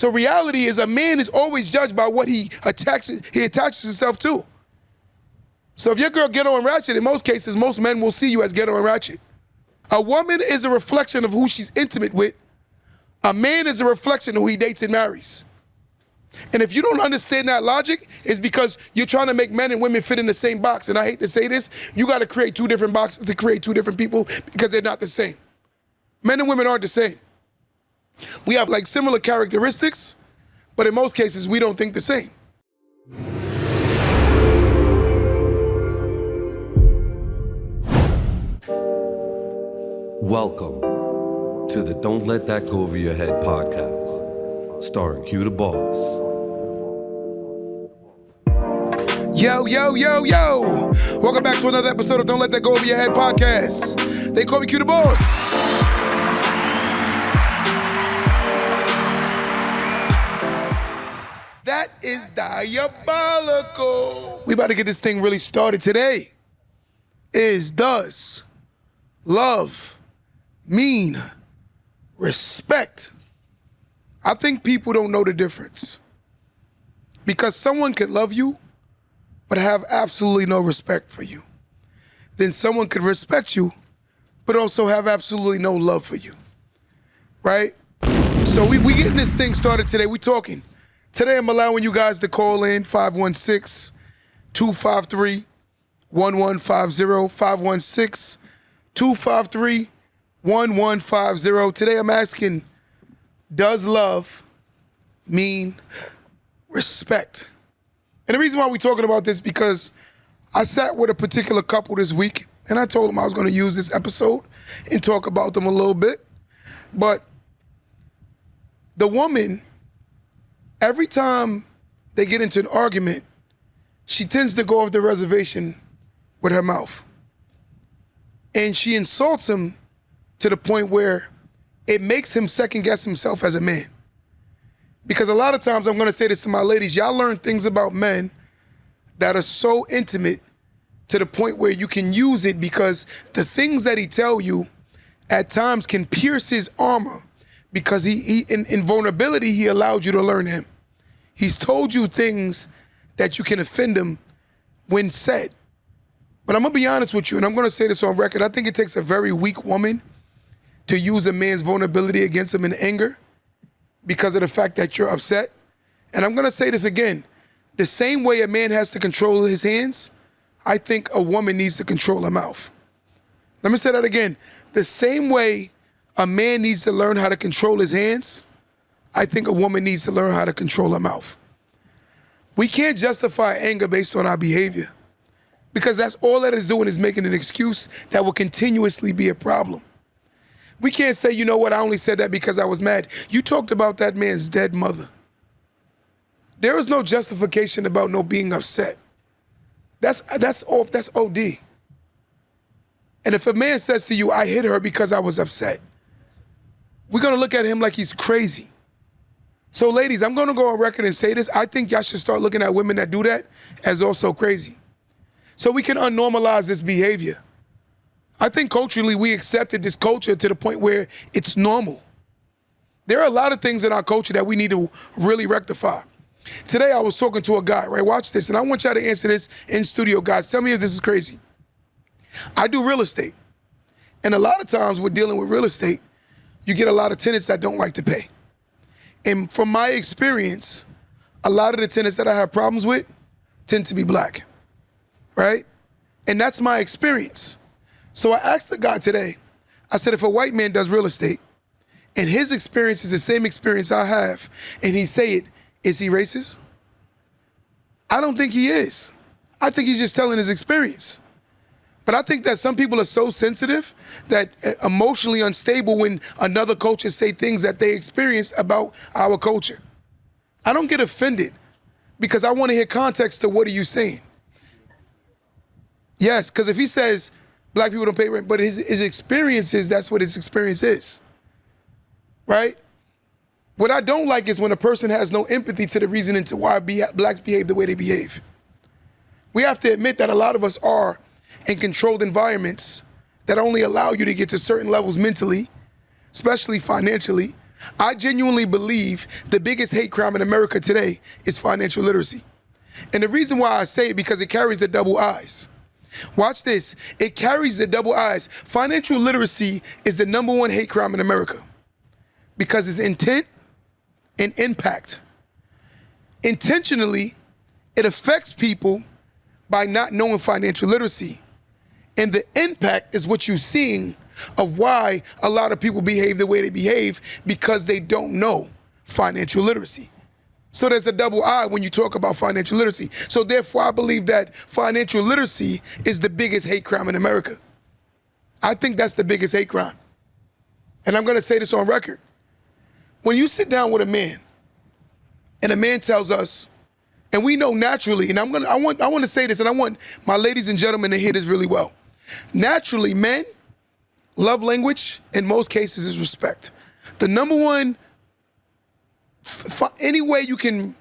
So reality is a man is always judged by what he attaches himself to. So if your girl ghetto and ratchet, in most cases, most men will see you as ghetto and ratchet. A woman is a reflection of who she's intimate with. A man is a reflection of who he dates and marries. And if you don't understand that logic, it's because you're trying to make men and women fit in the same box. And I hate to say this, you got to create two different boxes to create two different people because they're not the same. Men and women aren't the same. We have like similar characteristics, but in most cases, we don't think the same. Welcome to the Don't Let That Go Over Your Head podcast, starring Q the Boss. Yo, yo, yo, yo. Welcome back to another episode of Don't Let That Go Over Your Head podcast. They call me Q the Boss. That is diabolical. We about to get this thing really started today. Does love mean respect? I think people don't know the difference. Because someone could love you, but have absolutely no respect for you. Then someone could respect you, but also have absolutely no love for you, right? So we getting this thing started today. We talking. Today I'm allowing you guys to call in 516-253-1150, 516-253-1150. Today I'm asking, does love mean respect? And the reason why we're talking about this because I sat with a particular couple this week and I told them I was going to use this episode and talk about them a little bit. But the woman, every time they get into an argument, she tends to go off the reservation with her mouth. And she insults him to the point where it makes him second guess himself as a man. Because a lot of times, I'm gonna say this to my ladies, y'all learn things about men that are so intimate to the point where you can use it because the things that he tell you at times can pierce his armor because he in vulnerability, he allowed you to learn him. He's told you things that you can offend him when said. But I'm gonna be honest with you, and I'm gonna say this on record, I think it takes a very weak woman to use a man's vulnerability against him in anger because of the fact that you're upset. And I'm gonna say this again, the same way a man has to control his hands, I think a woman needs to control her mouth. Let me say that again. The same way a man needs to learn how to control his hands, I think a woman needs to learn how to control her mouth. We can't justify anger based on our behavior because that's all that is doing is making an excuse that will continuously be a problem. We can't say, you know what, I only said that because I was mad. You talked about that man's dead mother. There is no justification about no being upset. That's OD. And if a man says to you, I hit her because I was upset, we're gonna look at him like he's crazy. So ladies, I'm gonna go on record and say this. I think y'all should start looking at women that do that as also crazy. So we can unnormalize this behavior. I think culturally we accepted this culture to the point where it's normal. There are a lot of things in our culture that we need to really rectify. Today I was talking to a guy, right? Watch this, and I want y'all to answer this in studio, guys. Tell me if this is crazy. I do real estate. And a lot of times we're dealing with real estate, you get a lot of tenants that don't like to pay. And from my experience, a lot of the tenants that I have problems with tend to be black, right? And that's my experience. So I asked the guy today, I said, if a white man does real estate and his experience is the same experience I have, and he say it, is he racist? I don't think he is. I think he's just telling his experience. But I think that some people are so sensitive that emotionally unstable when another culture say things that they experience about our culture. I don't get offended because I want to hear context to what are you saying. Yes, because if he says black people don't pay rent, but his experience is that's what his experience is, right? What I don't like is when a person has no empathy to the reason into why blacks behave the way they behave. We have to admit that a lot of us are in controlled environments that only allow you to get to certain levels mentally, especially financially, I genuinely believe the biggest hate crime in America today is financial literacy. And the reason why I say it, because it carries the double I's. Watch this. It carries the double I's. Financial literacy is the #1 hate crime in America because it's intent and impact. Intentionally, it affects people by not knowing financial literacy. And the impact is what you're seeing of why a lot of people behave the way they behave, because they don't know financial literacy. So there's a double I when you talk about financial literacy. So therefore, I believe that financial literacy is the biggest hate crime in America. I think that's the biggest hate crime. And I'm gonna say this on record. When you sit down with a man and a man tells us, and we know naturally, and I want to say this, and I want my ladies and gentlemen to hear this really well. Naturally, men, love language in most cases is respect. The #1, any way you can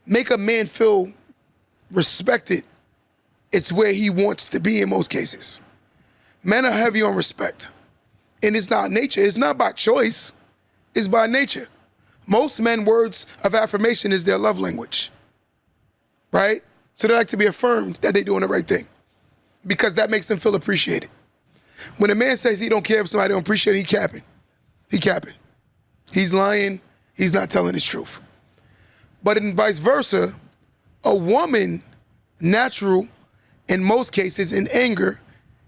make a man feel respected, it's where he wants to be in most cases. Men are heavy on respect. And it's not nature. It's not by choice. It's by nature. Most men, words of affirmation is their love language, right? So they like to be affirmed that they're doing the right thing because that makes them feel appreciated. When a man says he don't care if somebody don't appreciate it, he capping. He capping. He's lying. He's not telling his truth. But in vice versa, a woman, natural, in most cases, in anger,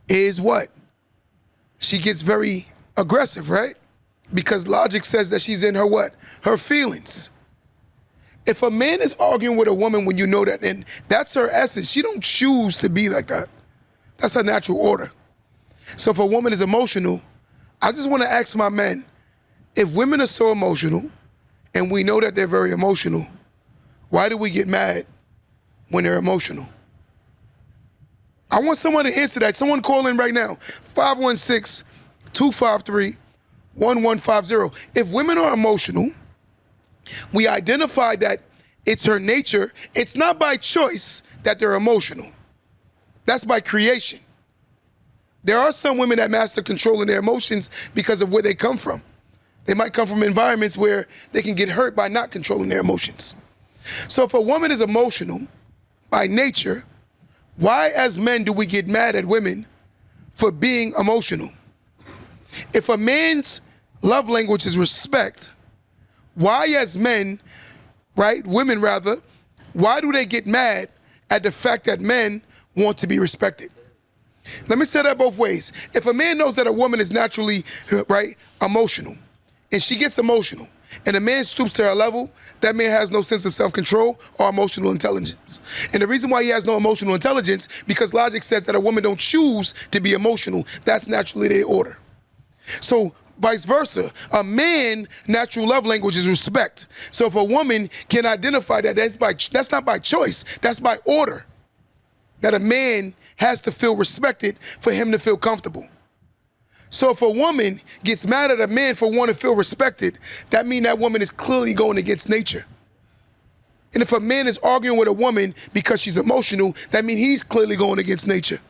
is what? She gets very aggressive, right? Because logic says that she's in her what? Her feelings. If a man is arguing with a woman when you know that, and that's her essence, she don't choose to be like that. That's her natural order. So if a woman is emotional, I just want to ask my men, if women are so emotional, and we know that they're very emotional, why do we get mad when they're emotional? I want someone to answer that. Someone call in right now, 516-253-1150. If women are emotional, we identify that it's her nature. It's not by choice that they're emotional. That's by creation. There are some women that master controlling their emotions because of where they come from. They might come from environments where they can get hurt by not controlling their emotions. So if a woman is emotional by nature, why as men do we get mad at women for being emotional? If a man's love language is respect, why as men, right, women rather, why do they get mad at the fact that men want to be respected? Let me say that both ways. If a man knows that a woman is naturally, right, emotional, and she gets emotional, and a man stoops to her level, that man has no sense of self-control or emotional intelligence. And the reason why he has no emotional intelligence, because logic says that a woman don't choose to be emotional. That's naturally their order. So vice versa, a man natural love language is respect. So if a woman can identify that, that's not by choice, that's by order. That a man has to feel respected for him to feel comfortable. So if a woman gets mad at a man for wanting to feel respected, that means that woman is clearly going against nature. And if a man is arguing with a woman because she's emotional, that means he's clearly going against nature.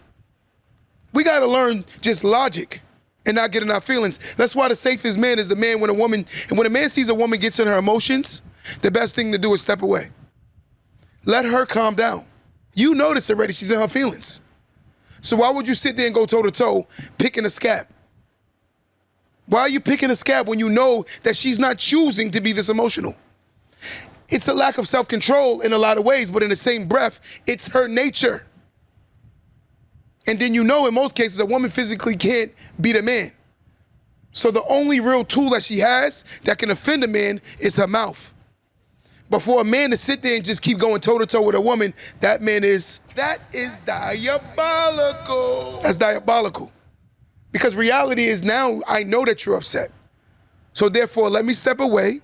We got to learn just logic and not get in our feelings. That's why the safest man is the man when a man sees a woman gets in her emotions, the best thing to do is step away. Let her calm down. You notice already she's in her feelings. So why would you sit there and go toe to toe picking a scab? Why are you picking a scab when you know that she's not choosing to be this emotional? It's a lack of self-control in a lot of ways, but in the same breath, it's her nature. And then you know in most cases a woman physically can't beat a man. So the only real tool that she has that can offend a man is her mouth. But for a man to sit there and just keep going toe-to-toe with a woman, that is diabolical. That's diabolical. Because reality is now I know that you're upset. So therefore, let me step away,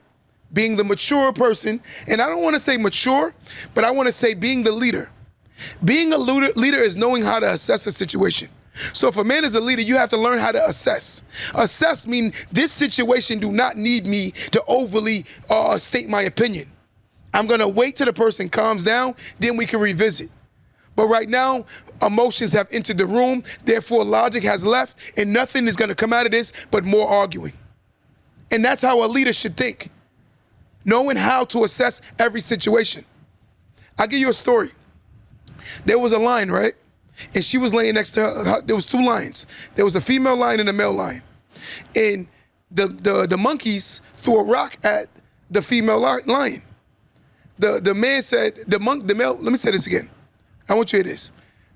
being the mature person. And I don't want to say mature, but I want to say being the leader. Being a leader is knowing how to assess a situation. So if a man is a leader, you have to learn how to assess. Assess means this situation do not need me to overly state my opinion. I'm going to wait till the person calms down, then we can revisit. But right now, emotions have entered the room, therefore logic has left, and nothing is going to come out of this but more arguing. And that's how a leader should think, knowing how to assess every situation. I'll give you a story. There was a lion, right? And she was laying next to her. There was two lions. There was a female lion and a male lion. And the monkeys threw a rock at the female lion. The man said, the male, let me say this again. I want you to hear this.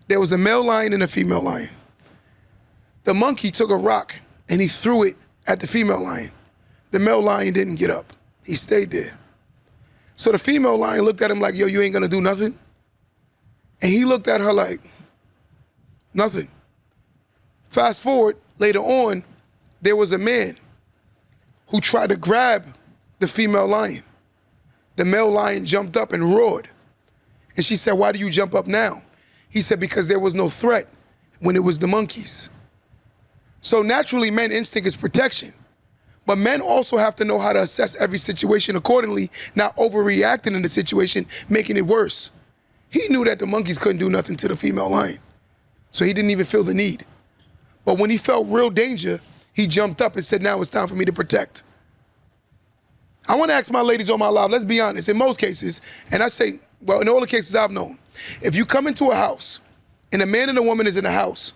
There was a male lion and a female lion. The monkey took a rock and he threw it at the female lion. The male lion didn't get up. He stayed there. So the female lion looked at him like, yo, you ain't gonna do nothing? And he looked at her like, nothing. Fast forward, later on, there was a man who tried to grab the female lion. The male lion jumped up and roared. And she said, why do you jump up now? He said, because there was no threat when it was the monkeys. So naturally, men's instinct is protection. But men also have to know how to assess every situation accordingly, not overreacting in the situation, making it worse. He knew that the monkeys couldn't do nothing to the female lion, so he didn't even feel the need. But when he felt real danger, he jumped up and said, now it's time for me to protect. I want to ask my ladies on my live, let's be honest, in most cases, and I say, well, in all the cases I've known, if you come into a house and a man and a woman is in a house,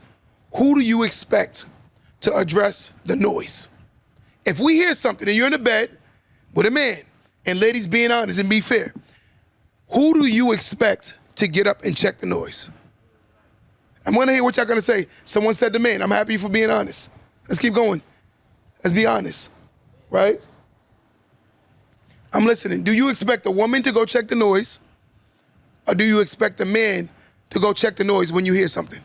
who do you expect to address the noise? If we hear something and you're in the bed with a man, and ladies being honest and be fair, who do you expect to get up and check the noise? I want to hear what y'all gonna say. Someone said the man. I'm happy for being honest. Let's keep going. Let's be honest, right? I'm listening. Do you expect a woman to go check the noise, or do you expect a man to go check the noise when you hear something?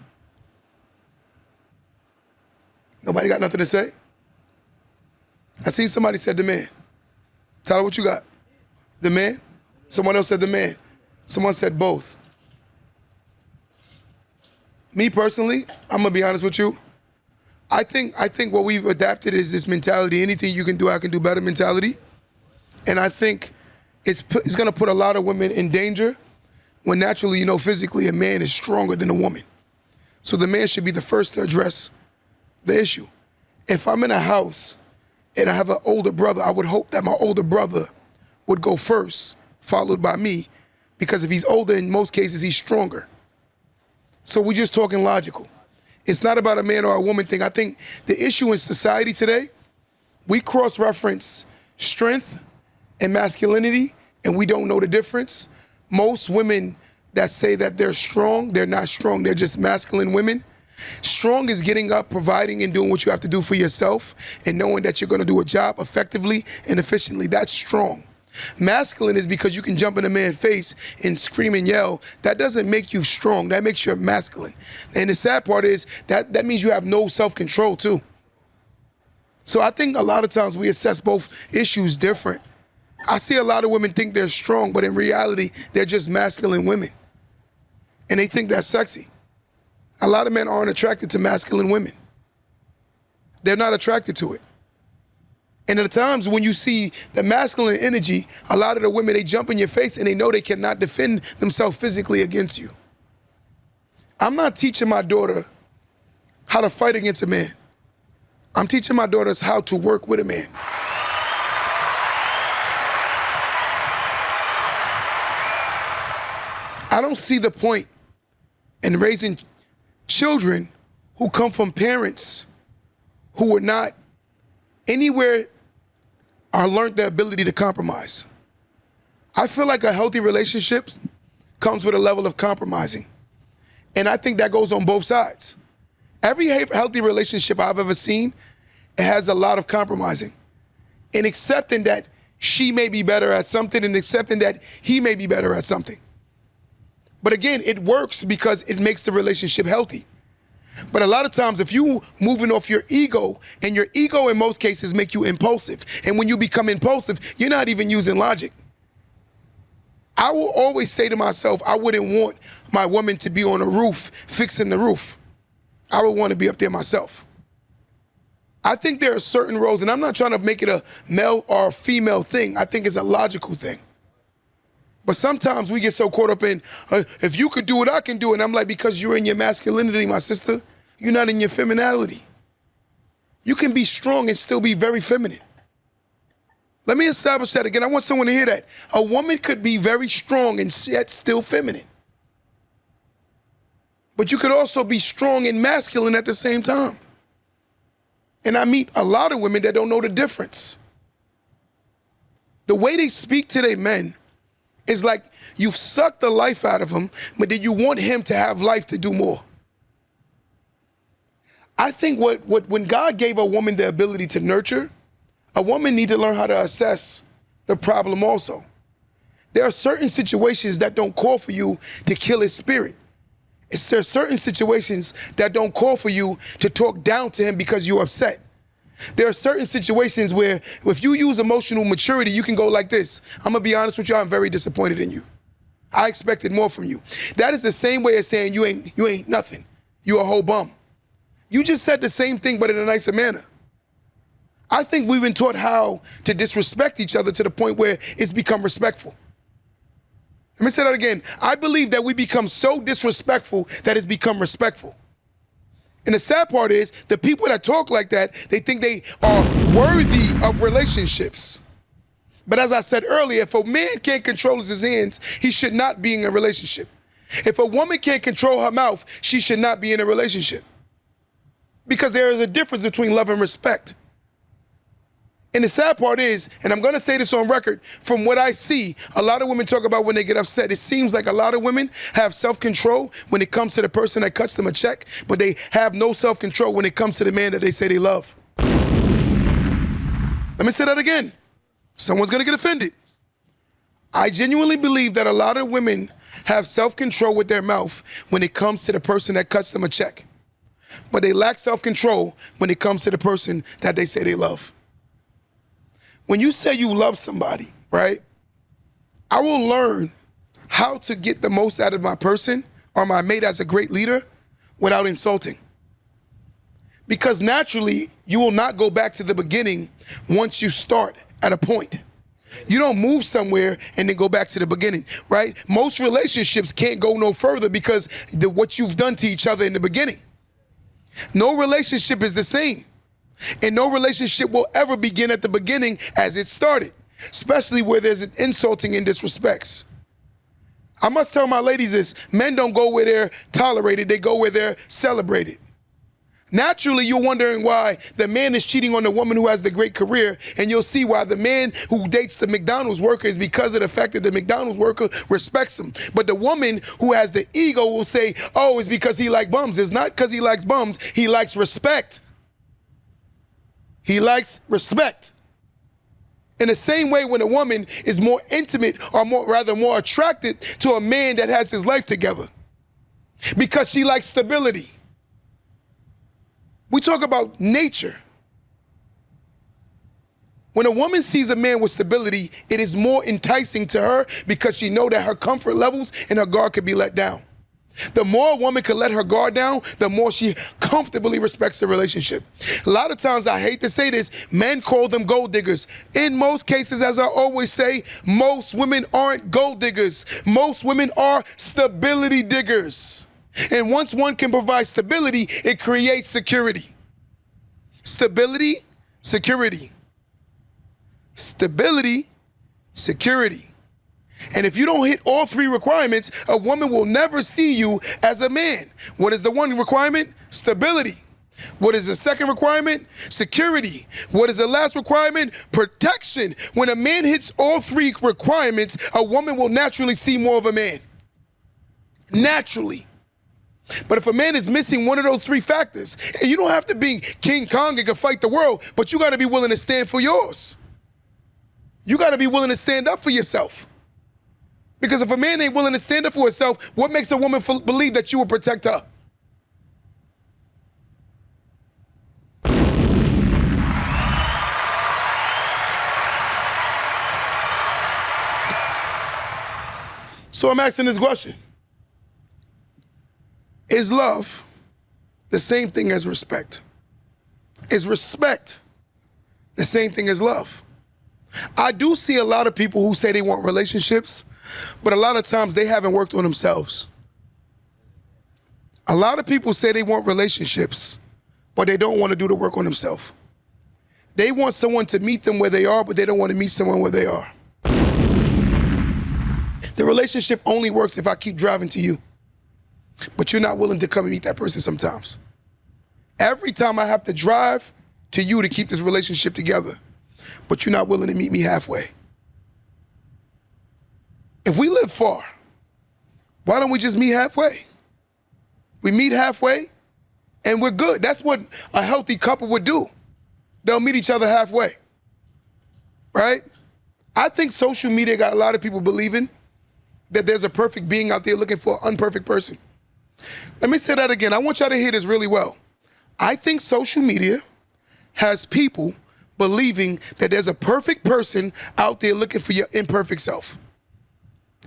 Nobody got nothing to say? I seen somebody said the man. Tyler, what you got? The man? Someone else said the man. Someone said both. Me personally, I'm gonna be honest with you. I think what we've adapted is this mentality, anything you can do, I can do better mentality. And I think it's gonna put a lot of women in danger when naturally, physically a man is stronger than a woman. So the man should be the first to address the issue. If I'm in a house and I have an older brother, I would hope that my older brother would go first, followed by me, because if he's older, in most cases, he's stronger. So we're just talking logical. It's not about a man or a woman thing. I think the issue in society today, we cross-reference strength and masculinity, and we don't know the difference. Most women that say that they're strong, they're not strong. They're just masculine women. Strong is getting up, providing, and doing what you have to do for yourself, and knowing that you're gonna do a job effectively and efficiently. That's strong. Masculine is because you can jump in a man's face and scream and yell. That doesn't make you strong. That makes you masculine. And the sad part is that means you have no self-control too. So I think a lot of times we assess both issues different. I see a lot of women think they're strong, but in reality, they're just masculine women. And they think that's sexy. A lot of men aren't attracted to masculine women. They're not attracted to it. And at the times when you see the masculine energy, a lot of the women, they jump in your face and they know they cannot defend themselves physically against you. I'm not teaching my daughter how to fight against a man. I'm teaching my daughters how to work with a man. I don't see the point in raising children who come from parents who were not anywhere or learned the ability to compromise. I feel like a healthy relationship comes with a level of compromising. And I think that goes on both sides. Every healthy relationship I've ever seen, it has a lot of compromising. And accepting that she may be better at something and accepting that he may be better at something. But again, it works because it makes the relationship healthy. But a lot of times, if you moving off your ego, and your ego in most cases make you impulsive, and when you become impulsive, you're not even using logic. I will always say to myself, I wouldn't want my woman to be on a roof fixing the roof. I would want to be up there myself. I think there are certain roles, and I'm not trying to make it a male or a female thing. I think it's a logical thing. But sometimes we get so caught up in, if you could do it, I can do it. And I'm like, because you're in your masculinity, my sister. You're not in your femininity. You can be strong and still be very feminine. Let me establish that again. I want someone to hear that. A woman could be very strong and yet still feminine. But you could also be strong and masculine at the same time. And I meet a lot of women that don't know the difference. The way they speak to their men is like you've sucked the life out of him, but then you want him to have life to do more. I think when God gave a woman the ability to nurture, a woman needs to learn how to assess the problem also. There are certain situations that don't call for you to kill his spirit. There are certain situations that don't call for you to talk down to him because you're upset. There are certain situations where if you use emotional maturity, you can go like this. I'm gonna be honest with you, I'm very disappointed in you. I expected more from you. That is the same way as saying you ain't nothing. You a whole bum. You just said the same thing, but in a nicer manner. I think we've been taught how to disrespect each other to the point where it's become respectful. Let me say that again. I believe that we become so disrespectful that it's become respectful. And the sad part is the people that talk like that, they think they are worthy of relationships. But as I said earlier, if a man can't control his hands, he should not be in a relationship. If a woman can't control her mouth, she should not be in a relationship. Because there is a difference between love and respect. And the sad part is, and I'm gonna say this on record, from what I see, a lot of women talk about when they get upset. It seems like a lot of women have self-control when it comes to the person that cuts them a check, but they have no self-control when it comes to the man that they say they love. Let me say that again. Someone's gonna get offended. I genuinely believe that a lot of women have self-control with their mouth when it comes to the person that cuts them a check, but they lack self-control when it comes to the person that they say they love. When you say you love somebody, right, I will learn how to get the most out of my person or my mate as a great leader without insulting. Because naturally, you will not go back to the beginning once you start at a point. You don't move somewhere and then go back to the beginning, right? Most relationships can't go no further because what you've done to each other in the beginning. No relationship is the same. And no relationship will ever begin at the beginning as it started, especially where there's an insulting and disrespects. I must tell my ladies this, men don't go where they're tolerated, they go where they're celebrated. Naturally, you're wondering why the man is cheating on the woman who has the great career, and you'll see why the man who dates the McDonald's worker is because of the fact that the McDonald's worker respects him. But the woman who has the ego will say, oh, it's because he likes bums. It's not because he likes bums, he likes respect. He likes respect. In the same way, when a woman is more intimate or more attracted to a man that has his life together because she likes stability. We talk about nature. When a woman sees a man with stability, it is more enticing to her because she knows that her comfort levels and her guard could be let down. The more a woman can let her guard down, the more she comfortably respects the relationship. A lot of times, I hate to say this, men call them gold diggers. In most cases, as I always say, most women aren't gold diggers. Most women are stability diggers. And once one can provide stability, it creates security. Stability, security. Stability, security. And if you don't hit all three requirements, a woman will never see you as a man. What is the one requirement? Stability. What is the second requirement? Security. What is the last requirement? Protection. When a man hits all three requirements, a woman will naturally see more of a man. Naturally. But if a man is missing one of those three factors, and you don't have to be King Kong and can fight the world, but you got to be willing to stand for yours. You got to be willing to stand up for yourself. Because if a man ain't willing to stand up for himself, what makes a woman believe that you will protect her? So I'm asking this question. Is love the same thing as respect? Is respect the same thing as love? I do see a lot of people who say they want relationships, but a lot of times they haven't worked on themselves. A lot of people say they want relationships, but they don't want to do the work on themselves. They want someone to meet them where they are, but they don't want to meet someone where they are. The relationship only works if I keep driving to you, but you're not willing to come and meet that person sometimes. Every time I have to drive to you to keep this relationship together, but you're not willing to meet me halfway. If we live far, why don't we just meet halfway? We meet halfway and we're good. That's what a healthy couple would do. They'll meet each other halfway, right? I think social media got a lot of people believing that there's a perfect being out there looking for an imperfect person. Let me say that again. I want y'all to hear this really well. I think social media has people believing that there's a perfect person out there looking for your imperfect self.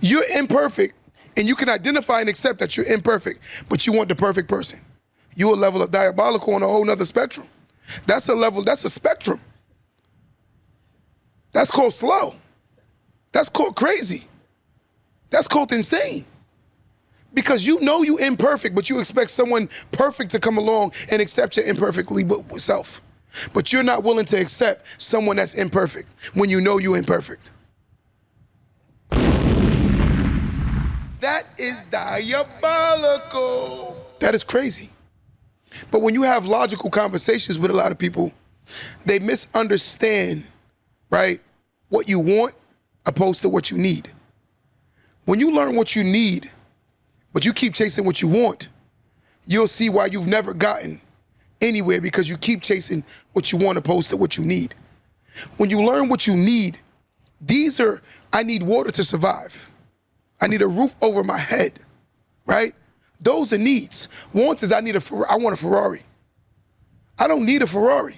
You're imperfect, and you can identify and accept that you're imperfect, but you want the perfect person. You're a level of diabolical on a whole nother spectrum. That's a level, that's a spectrum. That's called slow. That's called crazy. That's called insane. Because you know you imperfect, but you expect someone perfect to come along and accept your imperfectly self. But you're not willing to accept someone that's imperfect when you know you're imperfect. That is diabolical. That is crazy. But when you have logical conversations with a lot of people, they misunderstand, right, what you want opposed to what you need. When you learn what you need, but you keep chasing what you want, you'll see why you've never gotten anywhere, because you keep chasing what you want opposed to what you need. When you learn what you need, I need water to survive. I need a roof over my head, right? Those are needs. Wants is I want a Ferrari. I don't need a Ferrari,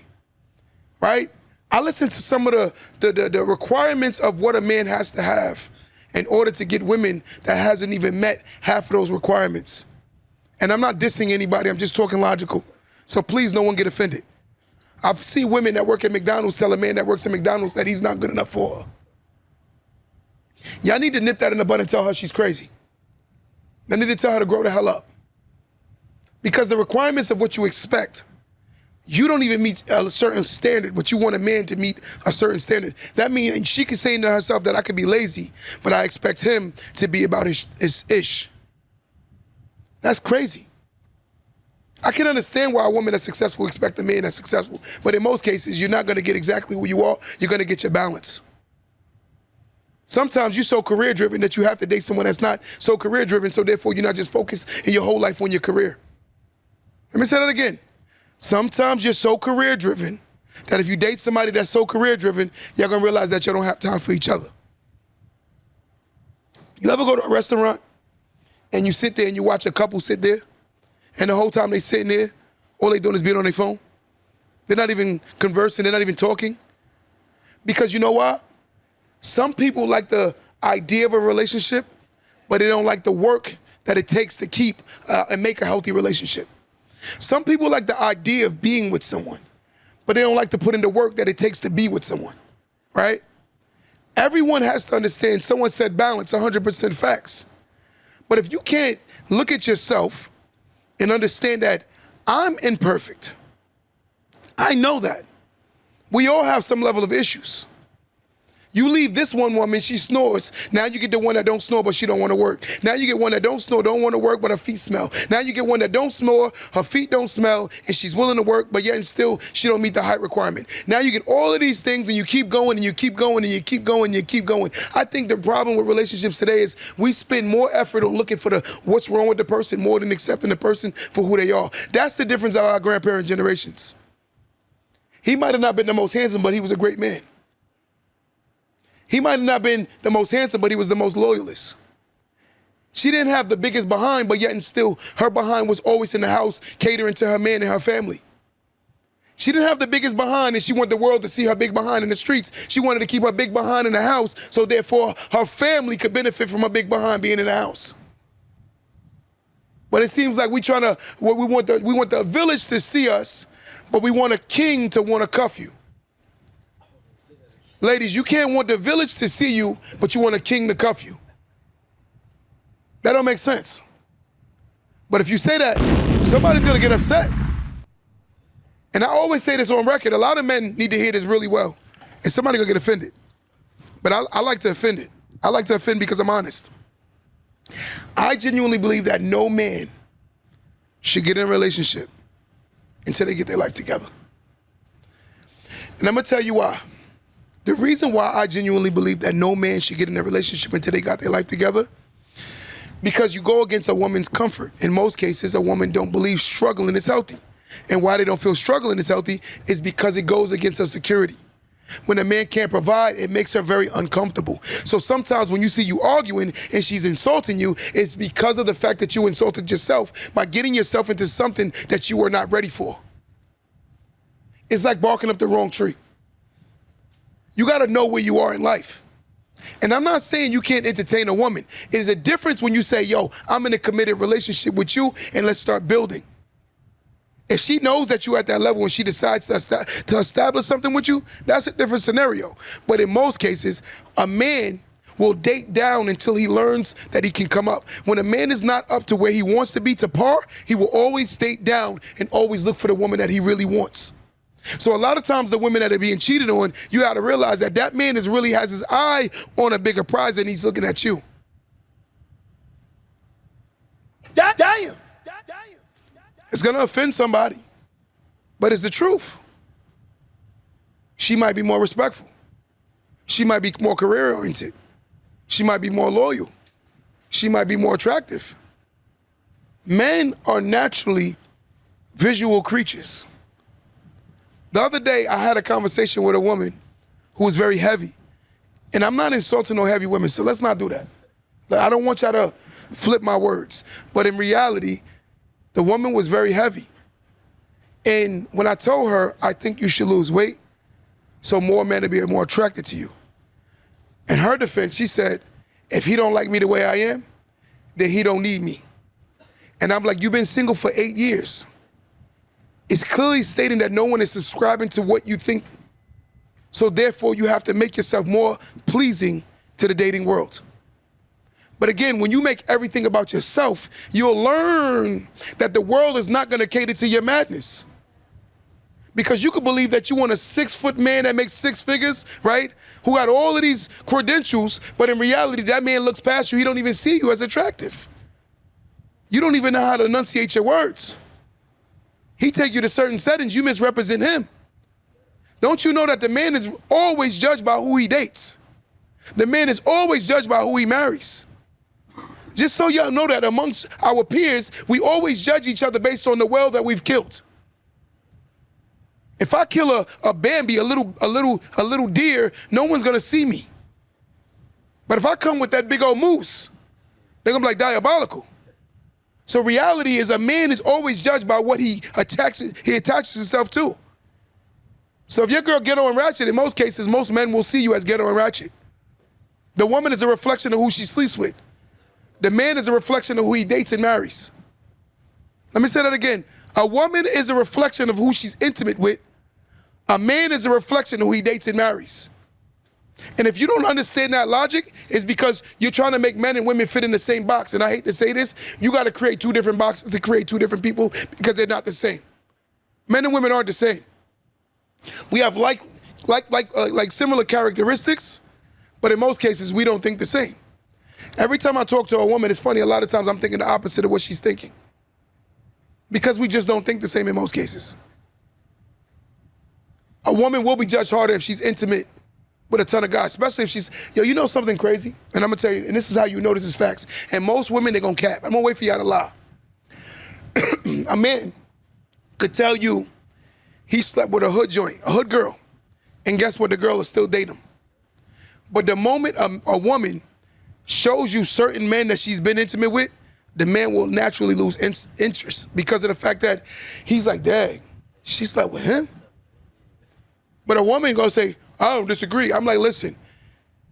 right? I listen to some of the requirements of what a man has to have in order to get women that hasn't even met half of those requirements. And I'm not dissing anybody, I'm just talking logical. So please, no one get offended. I've seen women that work at McDonald's tell a man that works at McDonald's that he's not good enough for her. Y'all need to nip that in the bud and tell her she's crazy. I need to tell her to grow the hell up. Because the requirements of what you expect, you don't even meet a certain standard, but you want a man to meet a certain standard. That means she can say to herself that I could be lazy, but I expect him to be about his ish. That's crazy. I can understand why a woman that's successful expects a man that's successful, but in most cases, you're not gonna get exactly who you are, you're gonna get your balance. Sometimes you're so career-driven that you have to date someone that's not so career-driven, so therefore you're not just focused in your whole life on your career. Let me say that again. Sometimes you're so career-driven that if you date somebody that's so career-driven, you're gonna realize that you don't have time for each other. You ever go to a restaurant and you sit there and you watch a couple sit there, and the whole time they sitting there, all they doing is being on their phone? They're not even conversing, they're not even talking. Because you know why? Some people like the idea of a relationship, but they don't like the work that it takes to keep and make a healthy relationship. Some people like the idea of being with someone, but they don't like to put in the work that it takes to be with someone, right? Everyone has to understand, someone said balance, 100% facts. But if you can't look at yourself and understand that I'm imperfect, I know that. We all have some level of issues. You leave this one woman, she snores. Now you get the one that don't snore, but she don't want to work. Now you get one that don't snore, don't want to work, but her feet smell. Now you get one that don't snore, her feet don't smell, and she's willing to work, but yet and still she don't meet the height requirement. Now you get all of these things, and you keep going, and you keep going, and you keep going, and you keep going. I think the problem with relationships today is we spend more effort on looking for what's wrong with the person more than accepting the person for who they are. That's the difference of our grandparent generations. He might have not been the most handsome, but he was a great man. He might have not been the most handsome, but he was the most loyalist. She didn't have the biggest behind, but yet and still her behind was always in the house catering to her man and her family. She didn't have the biggest behind and she wanted the world to see her big behind in the streets. She wanted to keep her big behind in the house, so therefore her family could benefit from her big behind being in the house. But it seems like we want the village to see us, but we want a king to want to cuff you. Ladies, you can't want the village to see you, but you want a king to cuff you. That don't make sense. But if you say that, somebody's gonna get upset. And I always say this on record, a lot of men need to hear this really well. And somebody gonna get offended. But I like to offend it. I like to offend because I'm honest. I genuinely believe that no man should get in a relationship until they get their life together. And I'm gonna tell you why. The reason why I genuinely believe that no man should get in a relationship until they got their life together, because you go against a woman's comfort. In most cases, a woman don't believe struggling is healthy. And why they don't feel struggling is healthy is because it goes against her security. When a man can't provide, it makes her very uncomfortable. So sometimes when you see you arguing and she's insulting you, it's because of the fact that you insulted yourself by getting yourself into something that you were not ready for. It's like barking up the wrong tree. You gotta know where you are in life. And I'm not saying you can't entertain a woman. There's a difference when you say, yo, I'm in a committed relationship with you and let's start building. If she knows that you're at that level and she decides to establish something with you, that's a different scenario. But in most cases, a man will date down until he learns that he can come up. When a man is not up to where he wants to be to par, he will always date down and always look for the woman that he really wants. So a lot of times the women that are being cheated on, you got to realize that that man really has his eye on a bigger prize and he's looking at you. Damn. It's going to offend somebody, but it's the truth. She might be more respectful. She might be more career-oriented. She might be more loyal. She might be more attractive. Men are naturally visual creatures. The other day, I had a conversation with a woman who was very heavy. And I'm not insulting no heavy women, so let's not do that. I don't want y'all to flip my words. But in reality, the woman was very heavy. And when I told her, I think you should lose weight so more men will be more attracted to you. In her defense, she said, if he don't like me the way I am, then he don't need me. And I'm like, you've been single for 8 years. It's clearly stating that no one is subscribing to what you think. So therefore, you have to make yourself more pleasing to the dating world. But again, when you make everything about yourself, you'll learn that the world is not going to cater to your madness. Because you could believe that you want a 6-foot man that makes 6 figures, right? Who got all of these credentials, but in reality, that man looks past you. He don't even see you as attractive. You don't even know how to enunciate your words. He take you to certain settings, you misrepresent him. Don't you know that the man is always judged by who he dates? The man is always judged by who he marries. Just so y'all know that amongst our peers, we always judge each other based on the whale that we've killed. If I kill a Bambi, a little deer, no one's gonna see me. But if I come with that big old moose, they're gonna be like diabolical. So reality is a man is always judged by what he attaches himself to. So if your girl ghetto and ratchet, in most cases, most men will see you as ghetto and ratchet. The woman is a reflection of who she sleeps with. The man is a reflection of who he dates and marries. Let me say that again. A woman is a reflection of who she's intimate with. A man is a reflection of who he dates and marries. And if you don't understand that logic, it's because you're trying to make men and women fit in the same box. And I hate to say this, you got to create 2 different boxes to create 2 different people because they're not the same. Men and women aren't the same. We have like similar characteristics, but in most cases, we don't think the same. Every time I talk to a woman, it's funny, a lot of times I'm thinking the opposite of what she's thinking. Because we just don't think the same in most cases. A woman will be judged harder if she's intimate with a ton of guys, especially if she's, yo, you know something crazy? And I'm gonna tell you, and this is how you know this is facts. And most women, they're gonna cap. I'm gonna wait for y'all to lie. A man could tell you he slept with a hood girl, and guess what? The girl is still dating him. But the moment a woman shows you certain men that she's been intimate with, the man will naturally lose interest because of the fact that he's like, dang, she slept with him? But a woman gonna say, I don't disagree. I'm like, listen,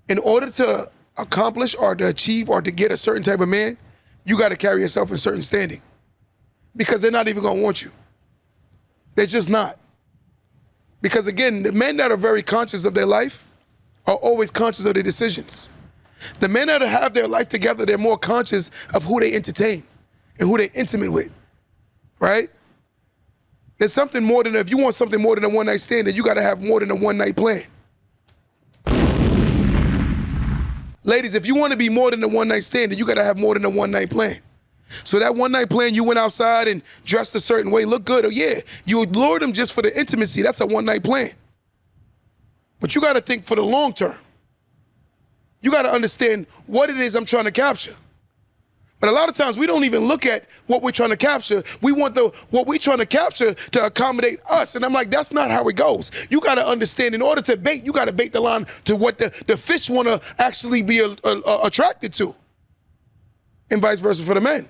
in order to accomplish or to achieve or to get a certain type of man, you gotta carry yourself in certain standing because they're not even gonna want you. They're just not. Because again, the men that are very conscious of their life are always conscious of their decisions. The men that have their life together, they're more conscious of who they entertain and who they're intimate with, right? There's something more than, if you want something more than a one-night stand, then you got to have more than a one-night plan. Ladies, if you want to be more than a one-night stand, then you got to have more than a one-night plan. So that one-night plan, you went outside and dressed a certain way, look good, oh yeah, you lured them just for the intimacy. That's a one-night plan. But you got to think for the long term. You got to understand what it is I'm trying to capture. But a lot of times we don't even look at what we're trying to capture. We want what we're trying to capture to accommodate us. And I'm like, that's not how it goes. You got to understand, in order to bait, you got to bait the line to what the fish want to actually be attracted to. And vice versa for the men.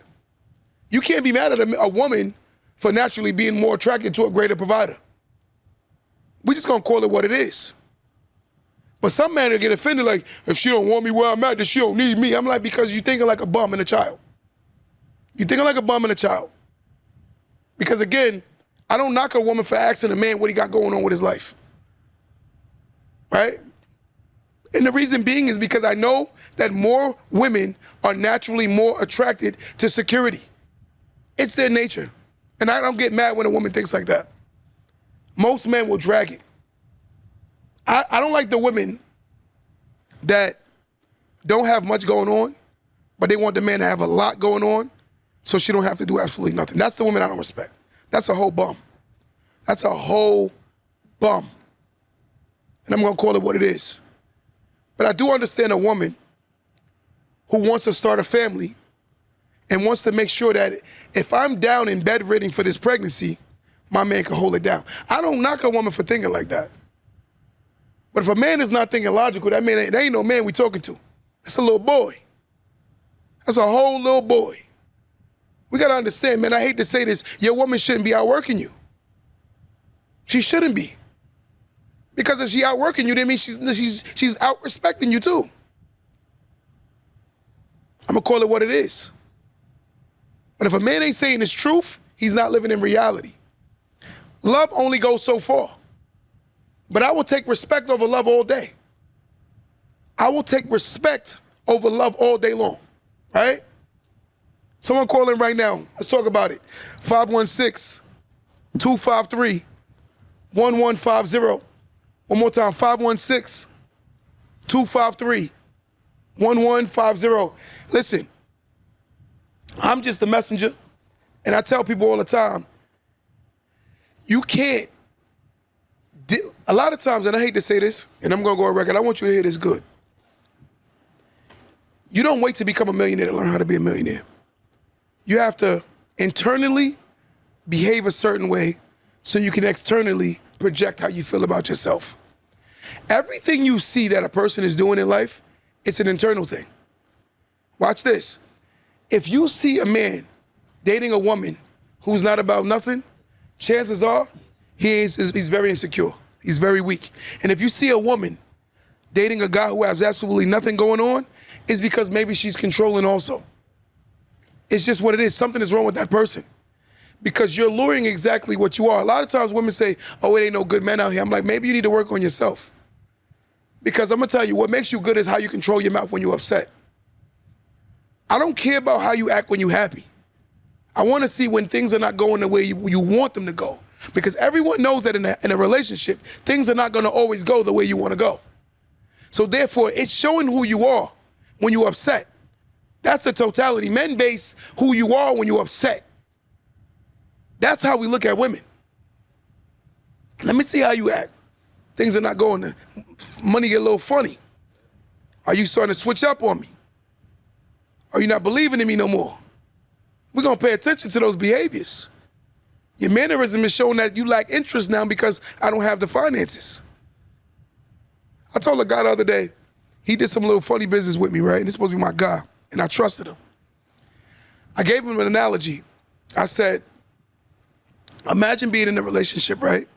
You can't be mad at a woman for naturally being more attracted to a greater provider. We just gonna call it what it is. But some men will get offended, like, if she don't want me where I'm at, then she don't need me. I'm like, because you're thinking like a bum and a child. You're thinking like a bum and a child. Because again, I don't knock a woman for asking a man what he got going on with his life. Right? And the reason being is because I know that more women are naturally more attracted to security. It's their nature. And I don't get mad when a woman thinks like that. Most men will drag it. I don't like the women that don't have much going on, but they want the man to have a lot going on so she don't have to do absolutely nothing. That's the woman I don't respect. That's a whole bum. That's a whole bum. And I'm gonna call it what it is. But I do understand a woman who wants to start a family and wants to make sure that if I'm down and bedridden for this pregnancy, my man can hold it down. I don't knock a woman for thinking like that. But if a man is not thinking logical, that man, it ain't no man we talking to. That's a little boy. That's a whole little boy. We gotta understand, man, I hate to say this, your woman shouldn't be outworking you. She shouldn't be. Because if she outworking you, that means she's out respecting you too. I'm gonna call it what it is. But if a man ain't saying his truth, he's not living in reality. Love only goes so far. But I will take respect over love all day. I will take respect over love all day long, right? Someone call in right now. Let's talk about it. 516-253-1150. One more time, 516-253-1150. Listen, I'm just a messenger, and I tell people all the time, you can't, a lot of times, and I hate to say this, and I'm gonna go on record, I want you to hear this good. You don't wait to become a millionaire to learn how to be a millionaire. You have to internally behave a certain way so you can externally project how you feel about yourself. Everything you see that a person is doing in life, it's an internal thing. Watch this. If you see a man dating a woman who's not about nothing, chances are he's very insecure. He's very weak. And if you see a woman dating a guy who has absolutely nothing going on, it's because maybe she's controlling also. It's just what it is. Something is wrong with that person. Because you're luring exactly what you are. A lot of times women say, oh, it ain't no good men out here. I'm like, maybe you need to work on yourself. Because I'm gonna tell you, what makes you good is how you control your mouth when you're upset. I don't care about how you act when you're happy. I wanna see when things are not going the way you want them to go. Because everyone knows that in a relationship, things are not gonna always go the way you wanna go. So therefore, it's showing who you are when you're upset. That's the totality. Men base who you are when you're upset. That's how we look at women. Let me see how you act. Things are not going, money get a little funny. Are you starting to switch up on me? Are you not believing in me no more? We're gonna pay attention to those behaviors. Your mannerism is showing that you lack interest now because I don't have the finances. I told a guy the other day, he did some little funny business with me, right? And this supposed to be my guy, and I trusted him. I gave him an analogy. I said, imagine being in a relationship, right?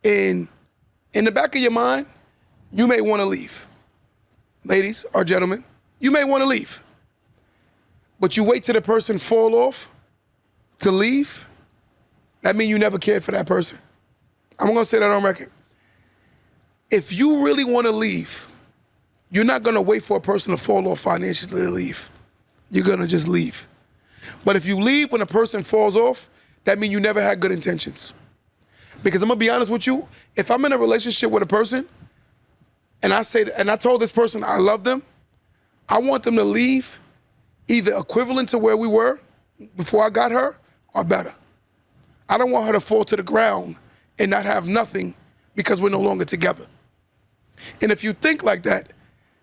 And in the back of your mind, you may want to leave. Ladies or gentlemen, you may want to leave. But you wait till the person fall off to leave, that means you never cared for that person. I'm gonna say that on record. If you really want to leave, you're not gonna wait for a person to fall off financially to leave. You're gonna just leave. But if you leave when a person falls off, that means you never had good intentions. Because I'm gonna be honest with you, if I'm in a relationship with a person and I told this person I love them, I want them to leave either equivalent to where we were before I got her or better. I don't want her to fall to the ground and not have nothing because we're no longer together. And if you think like that,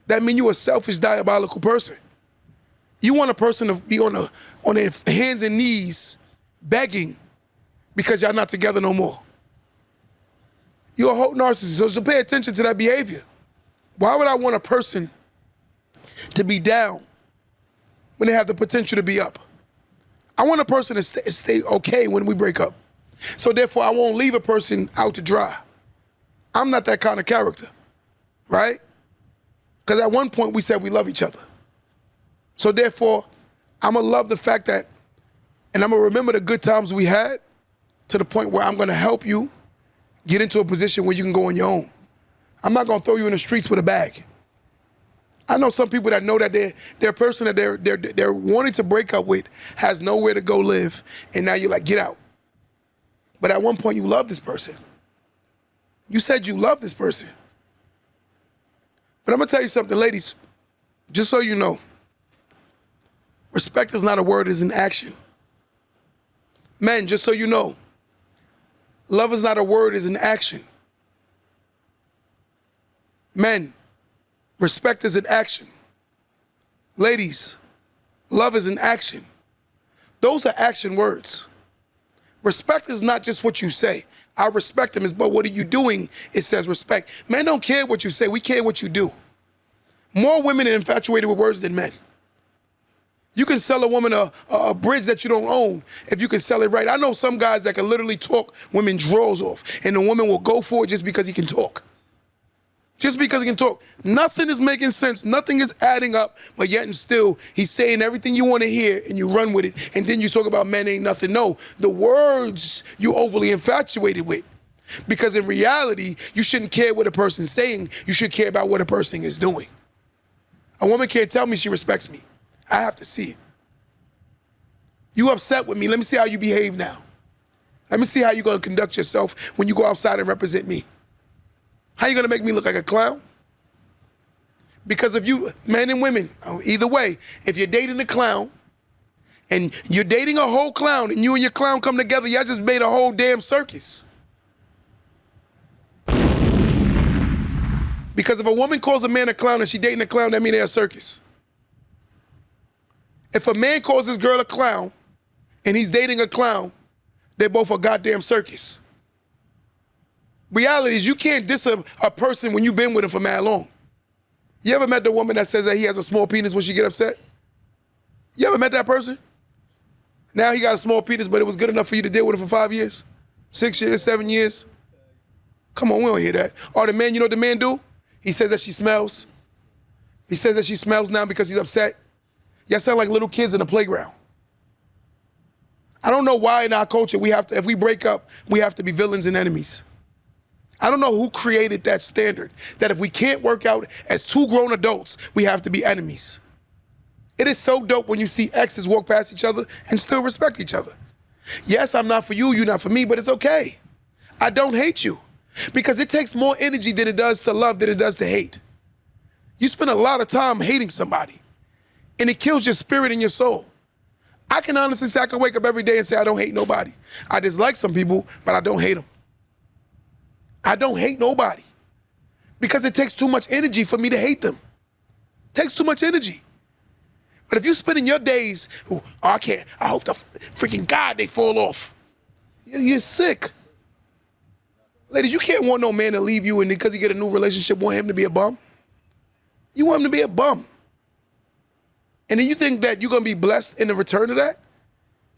that means you're a selfish, diabolical person. You want a person to be on their hands and knees begging because y'all not together no more. You're a whole narcissist, so pay attention to that behavior. Why would I want a person to be down when they have the potential to be up? I want a person to stay okay when we break up. So therefore, I won't leave a person out to dry. I'm not that kind of character, right? Because at one point we said we love each other. So therefore, I'm gonna love the fact that, and I'm gonna remember the good times we had to the point where I'm gonna help you get into a position where you can go on your own. I'm not gonna throw you in the streets with a bag. I know some people that know that their person that they're wanting to break up with has nowhere to go live, and now you're like, get out. But at one point you love this person. You said you love this person. But I'm gonna tell you something, ladies, just so you know, respect is not a word, it's an action. Men, just so you know, love is not a word, it's an action. Men, respect is an action. Ladies, love is an action. Those are action words. Respect is not just what you say. I respect him, but what are you doing? It says respect. Men don't care what you say, we care what you do. More women are infatuated with words than men. You can sell a woman a bridge that you don't own if you can sell it right. I know some guys that can literally talk women drawers off, and the woman will go for it just because he can talk. Just because he can talk. Nothing is making sense. Nothing is adding up, but yet and still, he's saying everything you want to hear, and you run with it, and then you talk about men ain't nothing. No, the words you overly infatuated with. Because in reality, you shouldn't care what a person's saying. You should care about what a person is doing. A woman can't tell me she respects me. I have to see it. You upset with me. Let me see how you behave now. Let me see how you're going to conduct yourself when you go outside and represent me. How you going to make me look like a clown? Because if you, men and women, either way, if you're dating a clown and you're dating a whole clown and you and your clown come together, y'all just made a whole damn circus. Because if a woman calls a man a clown and she dating a clown, that means they're a circus. If a man calls his girl a clown and he's dating a clown, they're both a goddamn circus. Reality is you can't diss a person when you've been with him for mad long. You ever met the woman that says that he has a small penis when she get upset? You ever met that person? Now he got a small penis, but it was good enough for you to deal with him for 5 years, 6 years, 7 years? Come on, we don't hear that. Or the man, you know what the man do? He says that she smells. He says that she smells now because he's upset. Y'all sound like little kids in the playground. I don't know why in our culture we have to, if we break up, we have to be villains and enemies. I don't know who created that standard, that if we can't work out as two grown adults, we have to be enemies. It is so dope when you see exes walk past each other and still respect each other. Yes, I'm not for you, you're not for me, but it's okay. I don't hate you because it takes more energy than it does to love than it does to hate. You spend a lot of time hating somebody and it kills your spirit and your soul. I can honestly say I can wake up every day and say I don't hate nobody. I dislike some people, but I don't hate them. I don't hate nobody because it takes too much energy for me to hate them. It takes too much energy. But if you're spending your days, oh, I can't, I hope to freaking God they fall off. You're sick. Ladies, you can't want no man to leave you and because he get a new relationship, want him to be a bum. You want him to be a bum. And then you think that you're gonna be blessed in the return of that?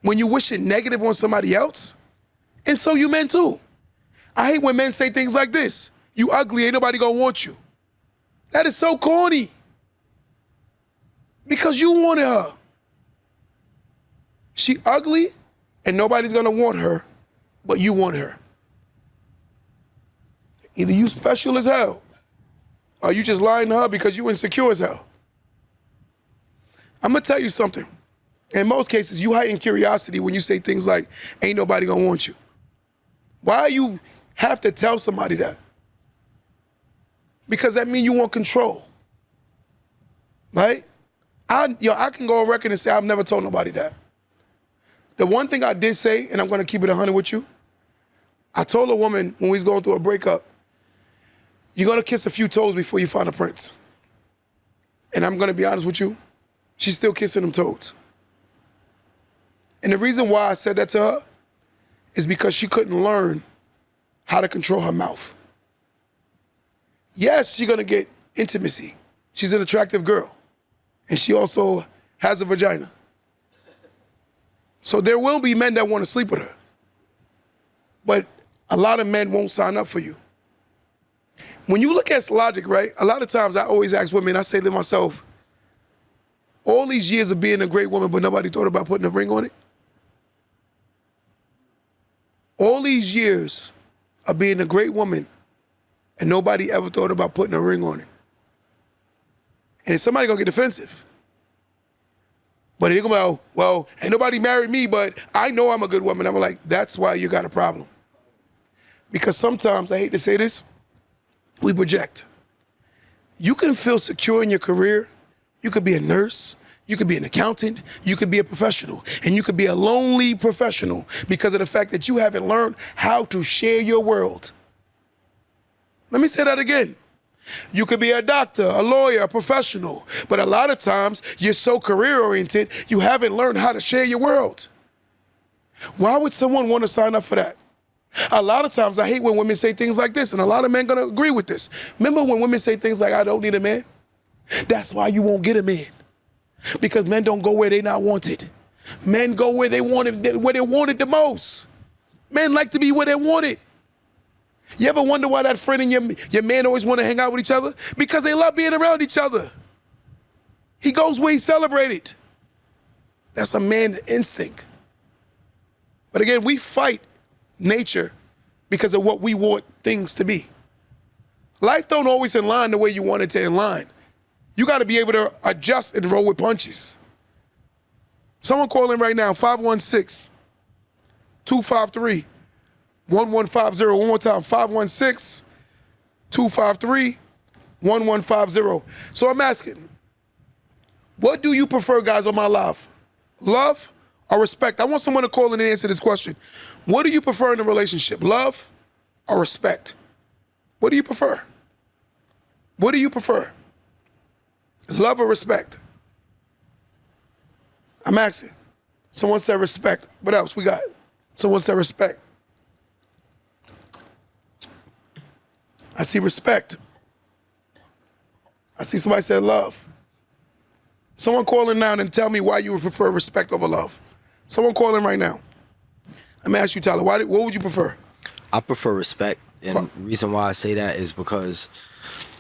When you wish it negative on somebody else? And so you men too. I hate when men say things like this. You ugly, ain't nobody gonna want you. That is so corny. Because you wanted her. She ugly and nobody's gonna want her, but you want her. Either you special as hell or you just lying to her because you insecure as hell. I'm gonna tell you something. In most cases, you heighten curiosity when you say things like, ain't nobody gonna want you. Why you have to tell somebody that? Because that means you want control, right? I can go on record and say I've never told nobody that. The one thing I did say, and I'm gonna keep it 100 with you, I told a woman when we was going through a breakup, you're gonna kiss a few toes before you find a prince. And I'm gonna be honest with you, she's still kissing them toes. And the reason why I said that to her is because she couldn't learn how to control her mouth. Yes, she's gonna get intimacy. She's an attractive girl. And she also has a vagina. So there will be men that want to sleep with her. But a lot of men won't sign up for you. When you look at logic, right, a lot of times I always ask women, I say to myself, all these years of being a great woman, but nobody thought about putting a ring on it? All these years of being a great woman, and nobody ever thought about putting a ring on it. And somebody gonna get defensive. But they're gonna go, well, ain't nobody married me, but I know I'm a good woman. I'm like, that's why you got a problem. Because sometimes, I hate to say this, we project. You can feel secure in your career. You could be a nurse. You could be an accountant. You could be a professional. And you could be a lonely professional because of the fact that you haven't learned how to share your world. Let me say that again. You could be a doctor, a lawyer, a professional, but a lot of times you're so career-oriented, you haven't learned how to share your world. Why would someone want to sign up for that? A lot of times I hate when women say things like this, and a lot of men gonna agree with this. Remember when women say things like, I don't need a man? That's why you won't get a man. Because men don't go where they not wanted. Men go where they wanted, where they wanted the most. Men like to be where they wanted. You ever wonder why that friend and your man always want to hang out with each other? Because they love being around each other. He goes where he's celebrated. That's a man's instinct. But again, we fight nature because of what we want things to be. Life don't always align the way you want it to align. You got to be able to adjust and roll with punches. Someone calling right now, 516-253-1150. One more time, 516-253-1150. So I'm asking, what do you prefer, guys, on my live? Love or respect? I want someone to call in and answer this question. What do you prefer in a relationship, love or respect? What do you prefer? What do you prefer? Love or respect? I'm asking. Someone said respect. What else we got? Someone said respect. I see respect. I see somebody said love. Someone call in now and tell me why you would prefer respect over love. Someone call in right now. Let me ask you, Tyler, what would you prefer? I prefer respect. And the reason why I say that is because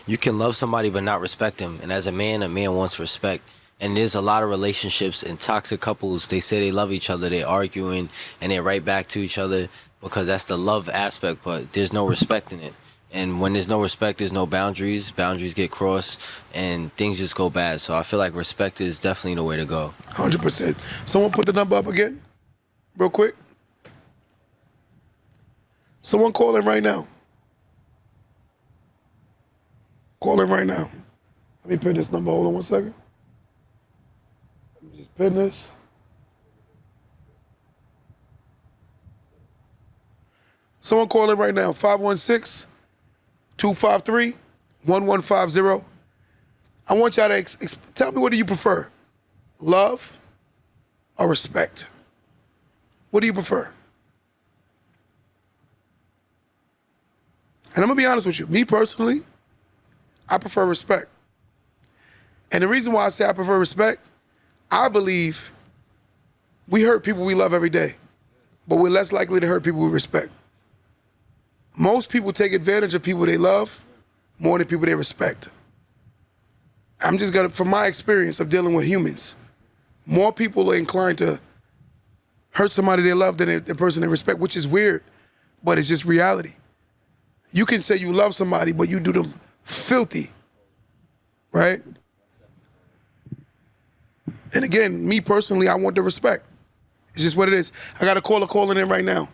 you can love somebody but not respect them. And as a man wants respect. And there's a lot of relationships and toxic couples, they say they love each other, they arguing, and they right back to each other because that's the love aspect, but there's no respect in it. And when there's no respect, there's no boundaries. Boundaries get crossed, and things just go bad. So I feel like respect is definitely the way to go. 100%. Someone put the number up again, real quick. Someone call in right now. Call in right now. Let me pin this number. Hold on one second. Let me just pin this. Someone call in right now. 516-253-1150. I want y'all to tell me, what do you prefer? Love or respect? What do you prefer? And I'm gonna be honest with you. Me personally, I prefer respect. And the reason why I say I prefer respect, I believe we hurt people we love every day, but we're less likely to hurt people we respect. Most people take advantage of people they love more than people they respect. I'm just gonna, from my experience of dealing with humans, more people are inclined to hurt somebody they love than the person they respect, which is weird, but it's just reality. You can say you love somebody, but you do them filthy, right? And again, me personally, I want the respect. It's just what it is. I got a caller calling in right now.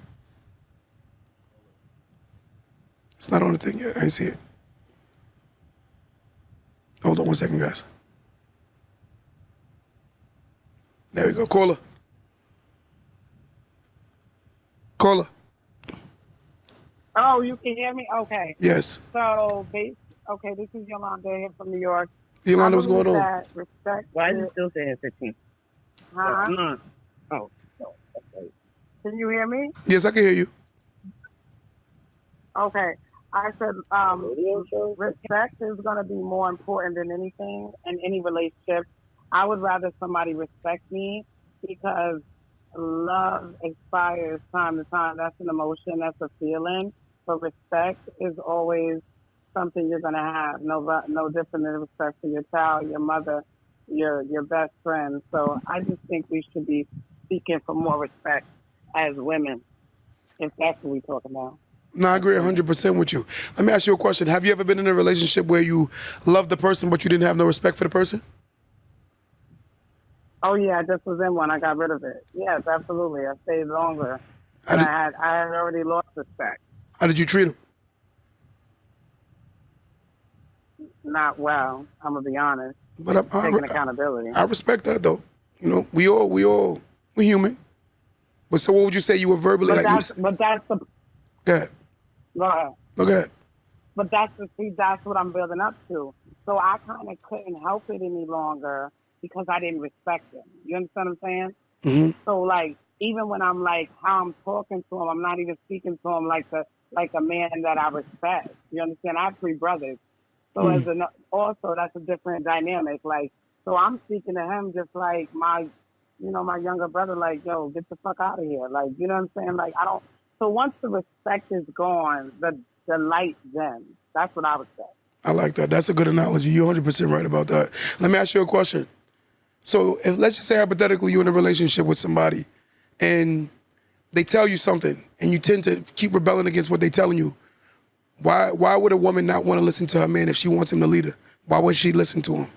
It's not on the thing yet. I ain't see it. Hold on 1 second, guys. There we go. Caller. Caller. Oh, you can hear me? Okay. Yes. So, okay, this is Yolanda here from New York. Yolanda, what's I believe going on? that respect. Why is it still saying 15? Huh? No. Oh, no. Okay. Can you hear me? Yes, I can hear you. Okay. I said respect is going to be more important than anything in any relationship. I would rather somebody respect me because love expires time to time. That's an emotion. That's a feeling. But respect is always something you're going to have. No different than respect for your child, your mother, your best friend. So I just think we should be seeking for more respect as women, if that's what we're talking about. No, I agree 100% with you. Let me ask you a question. Have you ever been in a relationship where you loved the person but you didn't have no respect for the person? Oh yeah, I just was in one. I got rid of it. Yes, absolutely. I stayed longer. And I had already lost respect. How did you treat him? Not well. I'm gonna be honest. But Taking accountability. I respect that though. You know, we human. But so what would you say you were verbally But like? that's the. Go ahead. Go ahead. Go ahead. But that's what I'm building up to. So I kind of couldn't help it any longer because I didn't respect him. You understand what I'm saying? Mm-hmm. So like, even when I'm like, how I'm talking to him, I'm not even speaking to him like a man that I respect. You understand? I have 3 brothers. So also that's a different dynamic. Like, so I'm speaking to him just like my younger brother, like, yo, get the fuck out of here. Like, you know what I'm saying? Like, so once the respect is gone, the light dims. That's what I would say. I like that. That's a good analogy. You're 100% right about that. Let me ask you a question. So let's just say hypothetically you're in a relationship with somebody and they tell you something and you tend to keep rebelling against what they're telling you. Why would a woman not want to listen to her man if she wants him to lead her? Why would she listen to him?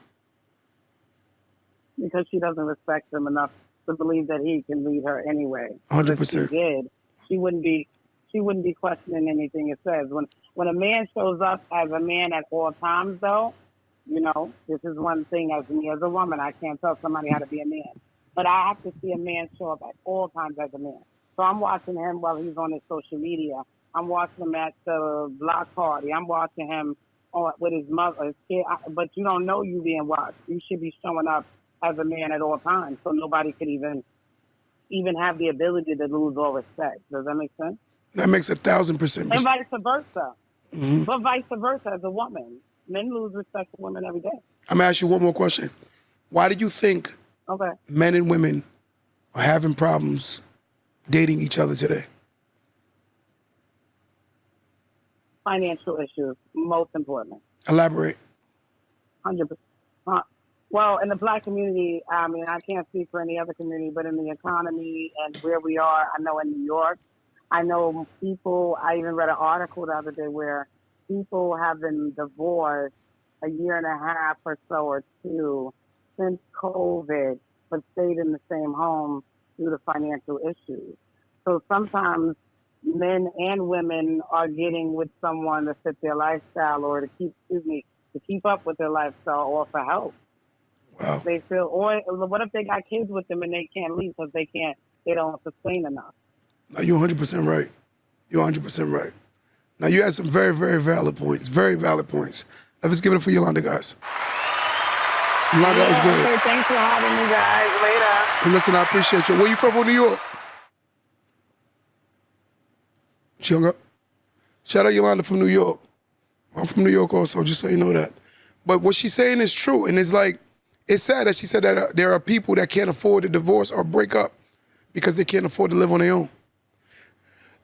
Because she doesn't respect him enough to believe that he can lead her anyway. 100%. If she did, she wouldn't be questioning anything it says. When a man shows up as a man at all times, though, this is one thing as me as a woman, I can't tell somebody how to be a man. But I have to see a man show up at all times as a man. So I'm watching him while he's on his social media. I'm watching him at the block party. I'm watching him with his mother, his kid. But you don't know you being watched. You should be showing up as a man at all times, so nobody could even have the ability to lose all respect. Does that make sense? That makes 1,000%. And vice versa. Mm-hmm. But vice versa as a woman. Men lose respect for women every day. I'm going to ask you one more question. Why do you think men and women are having problems dating each other today? Financial issues, most important. Elaborate. 100%. Well, in the Black community, I mean, I can't speak for any other community, but in the economy and where we are, I know in New York, I know people, I even read an article the other day where people have been divorced a year and a half or so or 2 since COVID, but stayed in the same home due to financial issues. So sometimes men and women are getting with someone to fit their lifestyle or to keep up with their lifestyle or for help. Wow. They feel, or what if they got kids with them and they can't leave because they don't sustain enough? No, you're 100% right. You're 100% right. Now, you had some very, very valid points. Very valid points. Let's give it up for Yolanda, guys. Yolanda, that was good. Okay, thanks for having me, guys. Later. And listen, I appreciate you. Where you from New York? She hung up. Shout out Yolanda from New York. I'm from New York also, just so you know that. But what she's saying is true. And it's like, it's sad that she said that there are people that can't afford to divorce or break up because they can't afford to live on their own.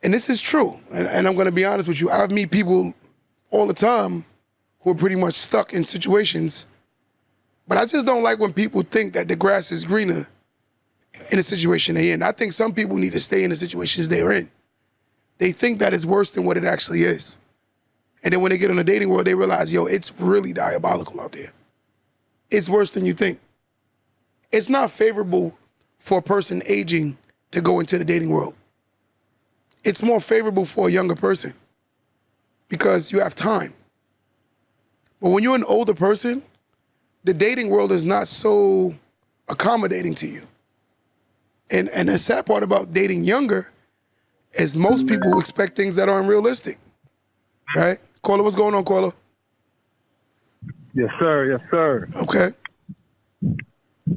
And this is true. And I'm going to be honest with you. I meet people all the time who are pretty much stuck in situations. But I just don't like when people think that the grass is greener in the situation they're in. I think some people need to stay in the situations they're in. They think that it's worse than what it actually is. And then when they get on the dating world, they realize, yo, it's really diabolical out there. It's worse than you think. it's not favorable for a person aging to go into the dating world. It's more favorable for a younger person because you have time. But when you're an older person, the dating world is not so accommodating to you. And the sad part about dating younger is most people expect things that are unrealistic, right? Caller, what's going on, caller? Yes, sir. Yes, sir. Okay.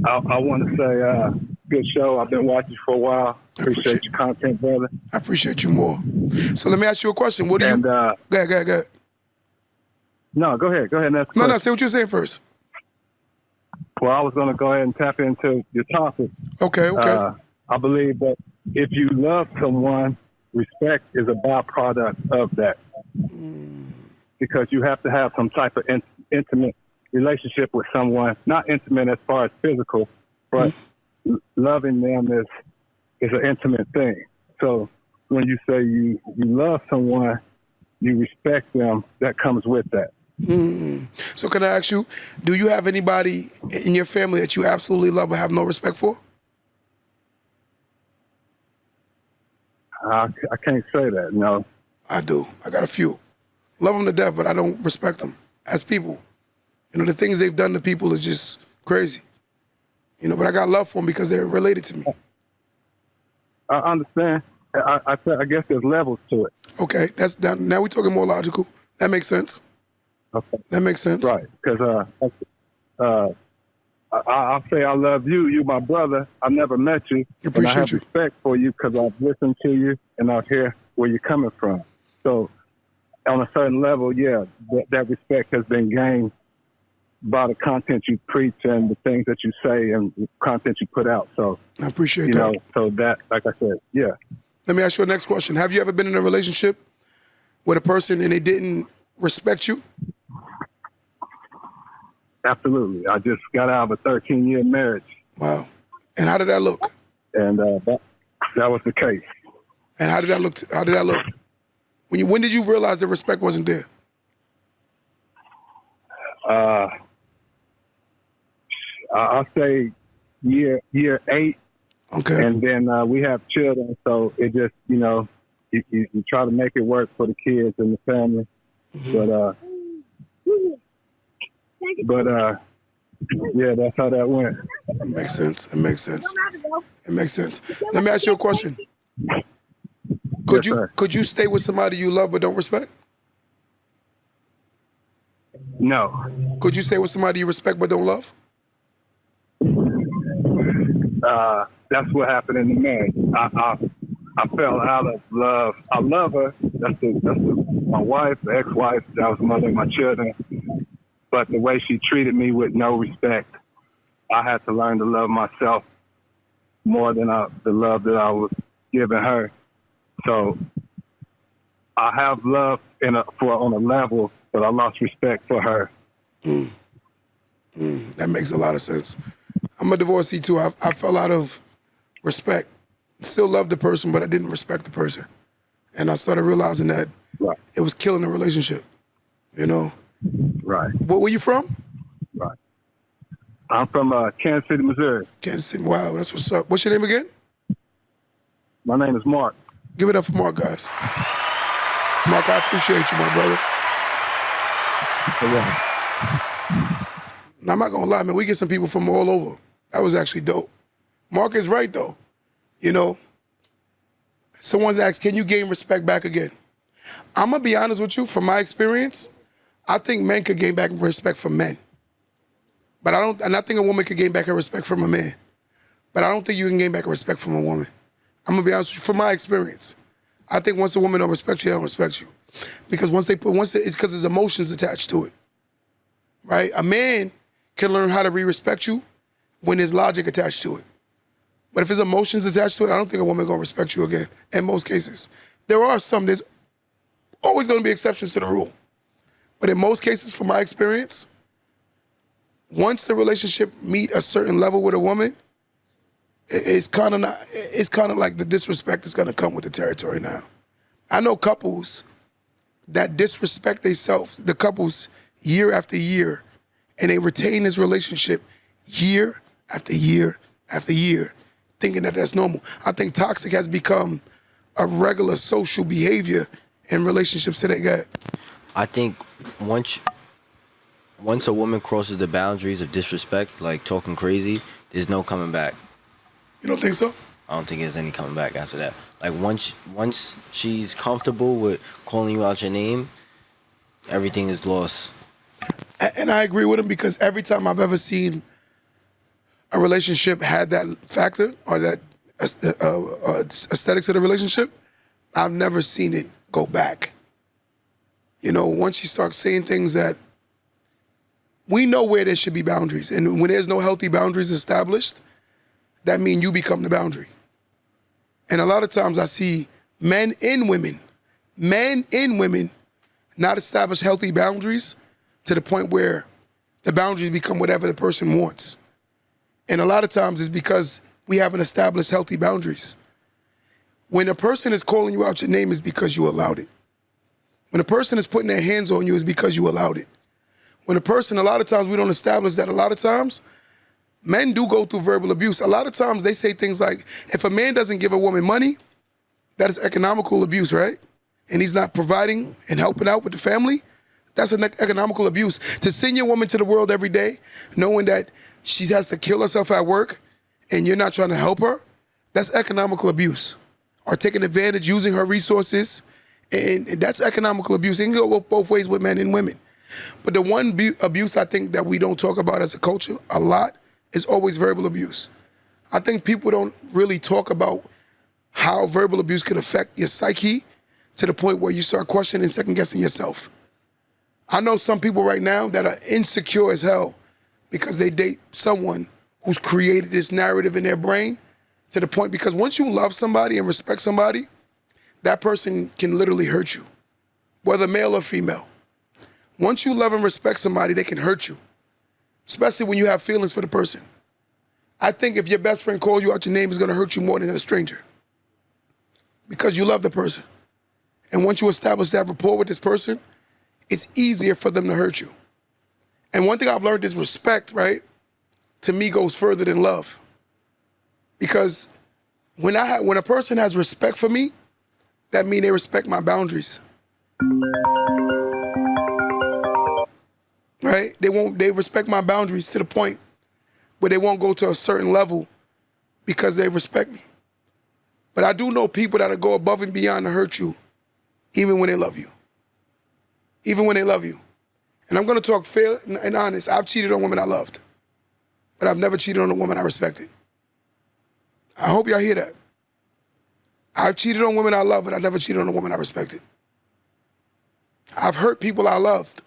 I want to say, good show. I've been watching for a while. Appreciate your content, brother. I appreciate you more. So let me ask you a question. What do you? And Go ahead. no, go ahead. And that's No, say what you're saying first. Well, I was going to go ahead and tap into your topic. Okay. I believe that if you love someone, respect is a byproduct of that. Because you have to have some type of intimate relationship with someone, not intimate as far as physical, but loving them is an intimate thing. So when you say you love someone, you respect them, that comes with that. So can I ask you, do you have anybody in your family that you absolutely love but have no respect for? I can't say that, no. I do. I got a few. Love them to death, but I don't respect them as people. You know, the things they've done to people is just crazy. You know, but I got love for them because they're related to me. I understand. I guess there's levels to it. Okay, now we're talking more logical. That makes sense. Okay. That makes sense. Right, because I'll say I love you. You my brother. I've never met you. Appreciate and I have you. respect for you because I've listened to you and I hear where you're coming from. So on a certain level, yeah, that respect has been gained by the content you preach and the things that you say and the content you put out. So I appreciate you that. know, so that, like I said, yeah. Let me ask you a next question. Have you ever been in a relationship with a person and they didn't respect you? Absolutely. I just got out of a 13-year marriage. Wow. And how did that look? And that was the case. And how did that look? When did you realize the respect wasn't there? I'll say year 8. Okay. And then we have children, so it just, you know, you try to make it work for the kids and the family. But yeah, that's how that went. It makes sense. It makes sense. Let me ask you a question. Could you stay with somebody you love but don't respect? No. Could you stay with somebody you respect but don't love? That's what happened in the marriage. I fell out of love. I love her. That's my wife, the ex-wife. That was the mother of my children. But the way she treated me with no respect, I had to learn to love myself more than the love that I was giving her. So I have love on a level, but I lost respect for her. That makes a lot of sense. I'm a divorcee too. I fell out of respect. Still love the person, but I didn't respect the person. And I started realizing that it was killing the relationship, you know? Right. Where you from? Right. I'm from Kansas City, Missouri. Kansas City. Wow, that's what's up. What's your name again? My name is Mark. Give it up for Mark, guys. Mark, I appreciate you, my brother. Now, I'm not gonna lie, man. We get some people from all over. That was actually dope. Mark is right, though. You know, someone's asked, can you gain respect back again? I'm gonna be honest with you. From my experience, I think men could gain back respect from men. But I think a woman could gain back her respect from a man. But I don't think you can gain back respect from a woman. I'm gonna be honest with you. From my experience, I think once a woman don't respect you, they don't respect you. Because it's because there's emotions attached to it. Right? A man can learn how to respect you when there's logic attached to it. But if there's emotions attached to it, I don't think a woman gonna respect you again, in most cases. There's always gonna be exceptions to the rule. But in most cases, from my experience, once the relationship meet a certain level with a woman, it's kind of like the disrespect is gonna come with the territory now. I know couples that disrespect themselves, the couples year after year, and they retain this relationship year after year after year, thinking that that's normal. I think toxic has become a regular social behavior in relationships today. Go ahead. I think once a woman crosses the boundaries of disrespect, like talking crazy, there's no coming back. You don't think so? I don't think there's any coming back after that. Like once she's comfortable with calling you out your name, everything is lost. And I agree with him, because every time I've ever seen a relationship had that factor or that aesthetics of the relationship, I've never seen it go back. You know, once you start saying things that we know where there should be boundaries, and when there's no healthy boundaries established, that means you become the boundary. And a lot of times I see men and women not establish healthy boundaries to the point where the boundaries become whatever the person wants. And a lot of times it's because we haven't established healthy boundaries. When a person is calling you out your name, it's because you allowed it. When a person is putting their hands on you, it's because you allowed it. When a person, a lot of times we don't establish that. A lot of times men do go through verbal abuse. A lot of times they say things like, if a man doesn't give a woman money, that is economical abuse, right? And he's not providing and helping out with the family, that's an economical abuse. To send your woman to the world every day, knowing that she has to kill herself at work and you're not trying to help her, that's economical abuse. Or taking advantage, using her resources, and that's economical abuse. It can go both ways with men and women. But the one abuse I think that we don't talk about as a culture a lot is always verbal abuse. I think people don't really talk about how verbal abuse can affect your psyche to the point where you start questioning and second-guessing yourself. I know some people right now that are insecure as hell because they date someone who's created this narrative in their brain to the point, because once you love somebody and respect somebody, that person can literally hurt you, whether male or female. Once you love and respect somebody, they can hurt you, especially when you have feelings for the person. I think if your best friend calls you out your name, it's gonna hurt you more than a stranger, because you love the person. And once you establish that rapport with this person, it's easier for them to hurt you. And one thing I've learned is respect, right, to me goes further than love. Because when a person has respect for me, that means they respect my boundaries. Right? They respect my boundaries to the point where they won't go to a certain level because they respect me. But I do know people that'll go above and beyond to hurt you, even when they love you. Even when they love you. And I'm gonna talk fair and honest. I've cheated on women I loved, but I've never cheated on a woman I respected. I hope y'all hear that. I've cheated on women I love, but I never cheated on a woman I respected. I've hurt people I loved,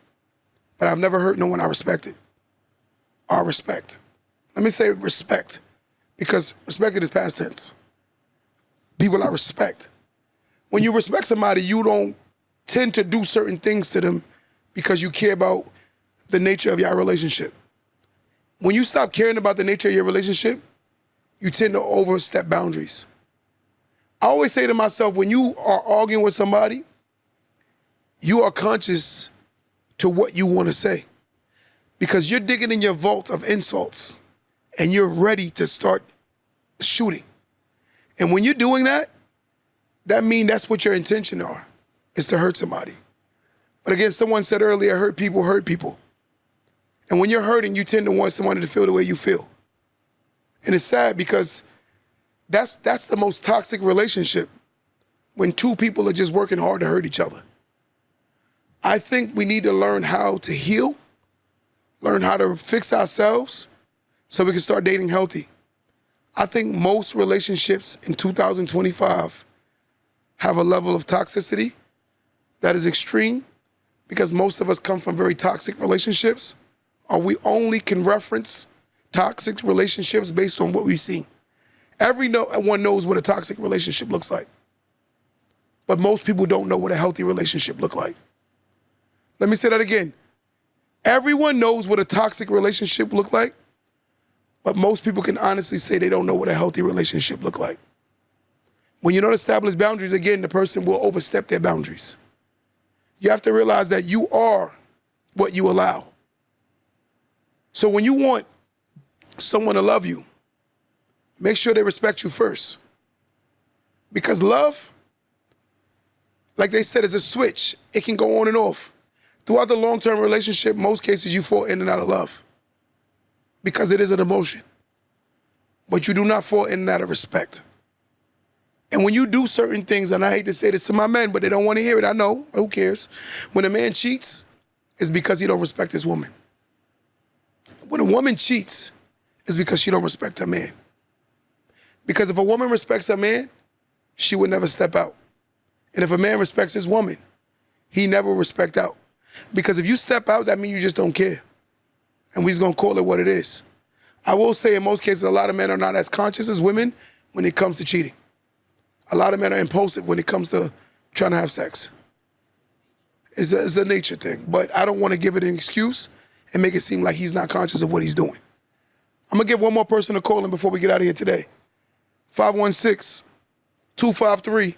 but I've never hurt no one I respected. Or respect. Let me say respect, because respected is past tense. People I respect. When you respect somebody, you don't tend to do certain things to them because you care about the nature of your relationship. When you stop caring about the nature of your relationship, you tend to overstep boundaries. I always say to myself, when you are arguing with somebody, you are conscious to what you want to say, because you're digging in your vault of insults and you're ready to start shooting. And when you're doing that, that means that's what your intention are, is to hurt somebody. But again, someone said earlier, hurt people hurt people. And when you're hurting, you tend to want somebody to feel the way you feel. And it's sad, because that's the most toxic relationship, when two people are just working hard to hurt each other. I think we need to learn how to heal, learn how to fix ourselves so we can start dating healthy. I think most relationships in 2025 have a level of toxicity that is extreme, because most of us come from very toxic relationships, or we only can reference toxic relationships based on what we've seen. Everyone knows what a toxic relationship looks like, but most people don't know what a healthy relationship looks like. Let me say that again. Everyone knows what a toxic relationship looks like, but most people can honestly say they don't know what a healthy relationship looks like. When you don't establish boundaries, again, the person will overstep their boundaries. You have to realize that you are what you allow. So when you want someone to love you, make sure they respect you first. Because love, like they said, is a switch. It can go on and off. Throughout the long-term relationship, most cases you fall in and out of love because it is an emotion. But you do not fall in and out of respect. And when you do certain things, and I hate to say this to my men, but they don't want to hear it, I know, who cares? When a man cheats, it's because he don't respect his woman. When a woman cheats, it's because she don't respect her man. Because if a woman respects her man, she would never step out. And if a man respects his woman, he never will respect out. Because if you step out, that means you just don't care. And we're just gonna call it what it is. I will say in most cases, a lot of men are not as conscious as women when it comes to cheating. A lot of men are impulsive when it comes to trying to have sex. It's a nature thing, but I don't want to give it an excuse and make it seem like he's not conscious of what he's doing. I'm gonna give one more person a call in before we get out of here today. 516-253-1150.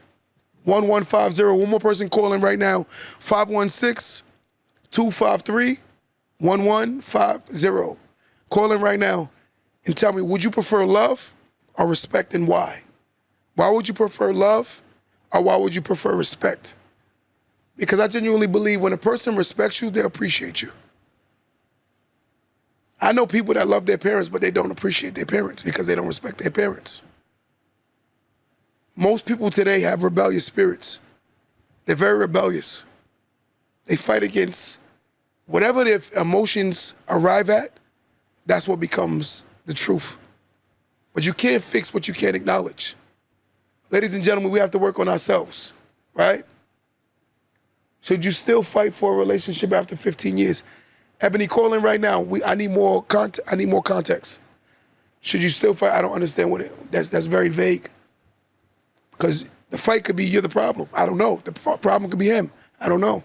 One more person calling right now. 516-253-1150. Call in right now and tell me, would you prefer love or respect, and why? Why would you prefer love, or why would you prefer respect? Because I genuinely believe when a person respects you, they appreciate you. I know people that love their parents, but they don't appreciate their parents because they don't respect their parents. Most people today have rebellious spirits. They're very rebellious. They fight against whatever their emotions arrive at, that's what becomes the truth. But you can't fix what you can't acknowledge. Ladies and gentlemen, we have to work on ourselves, right? Should you still fight for a relationship after 15 years? Ebony, calling right now. I need more context. Should you still fight? I don't understand what it. That's very vague. Because the fight could be you're the problem. I don't know. The problem could be him. I don't know.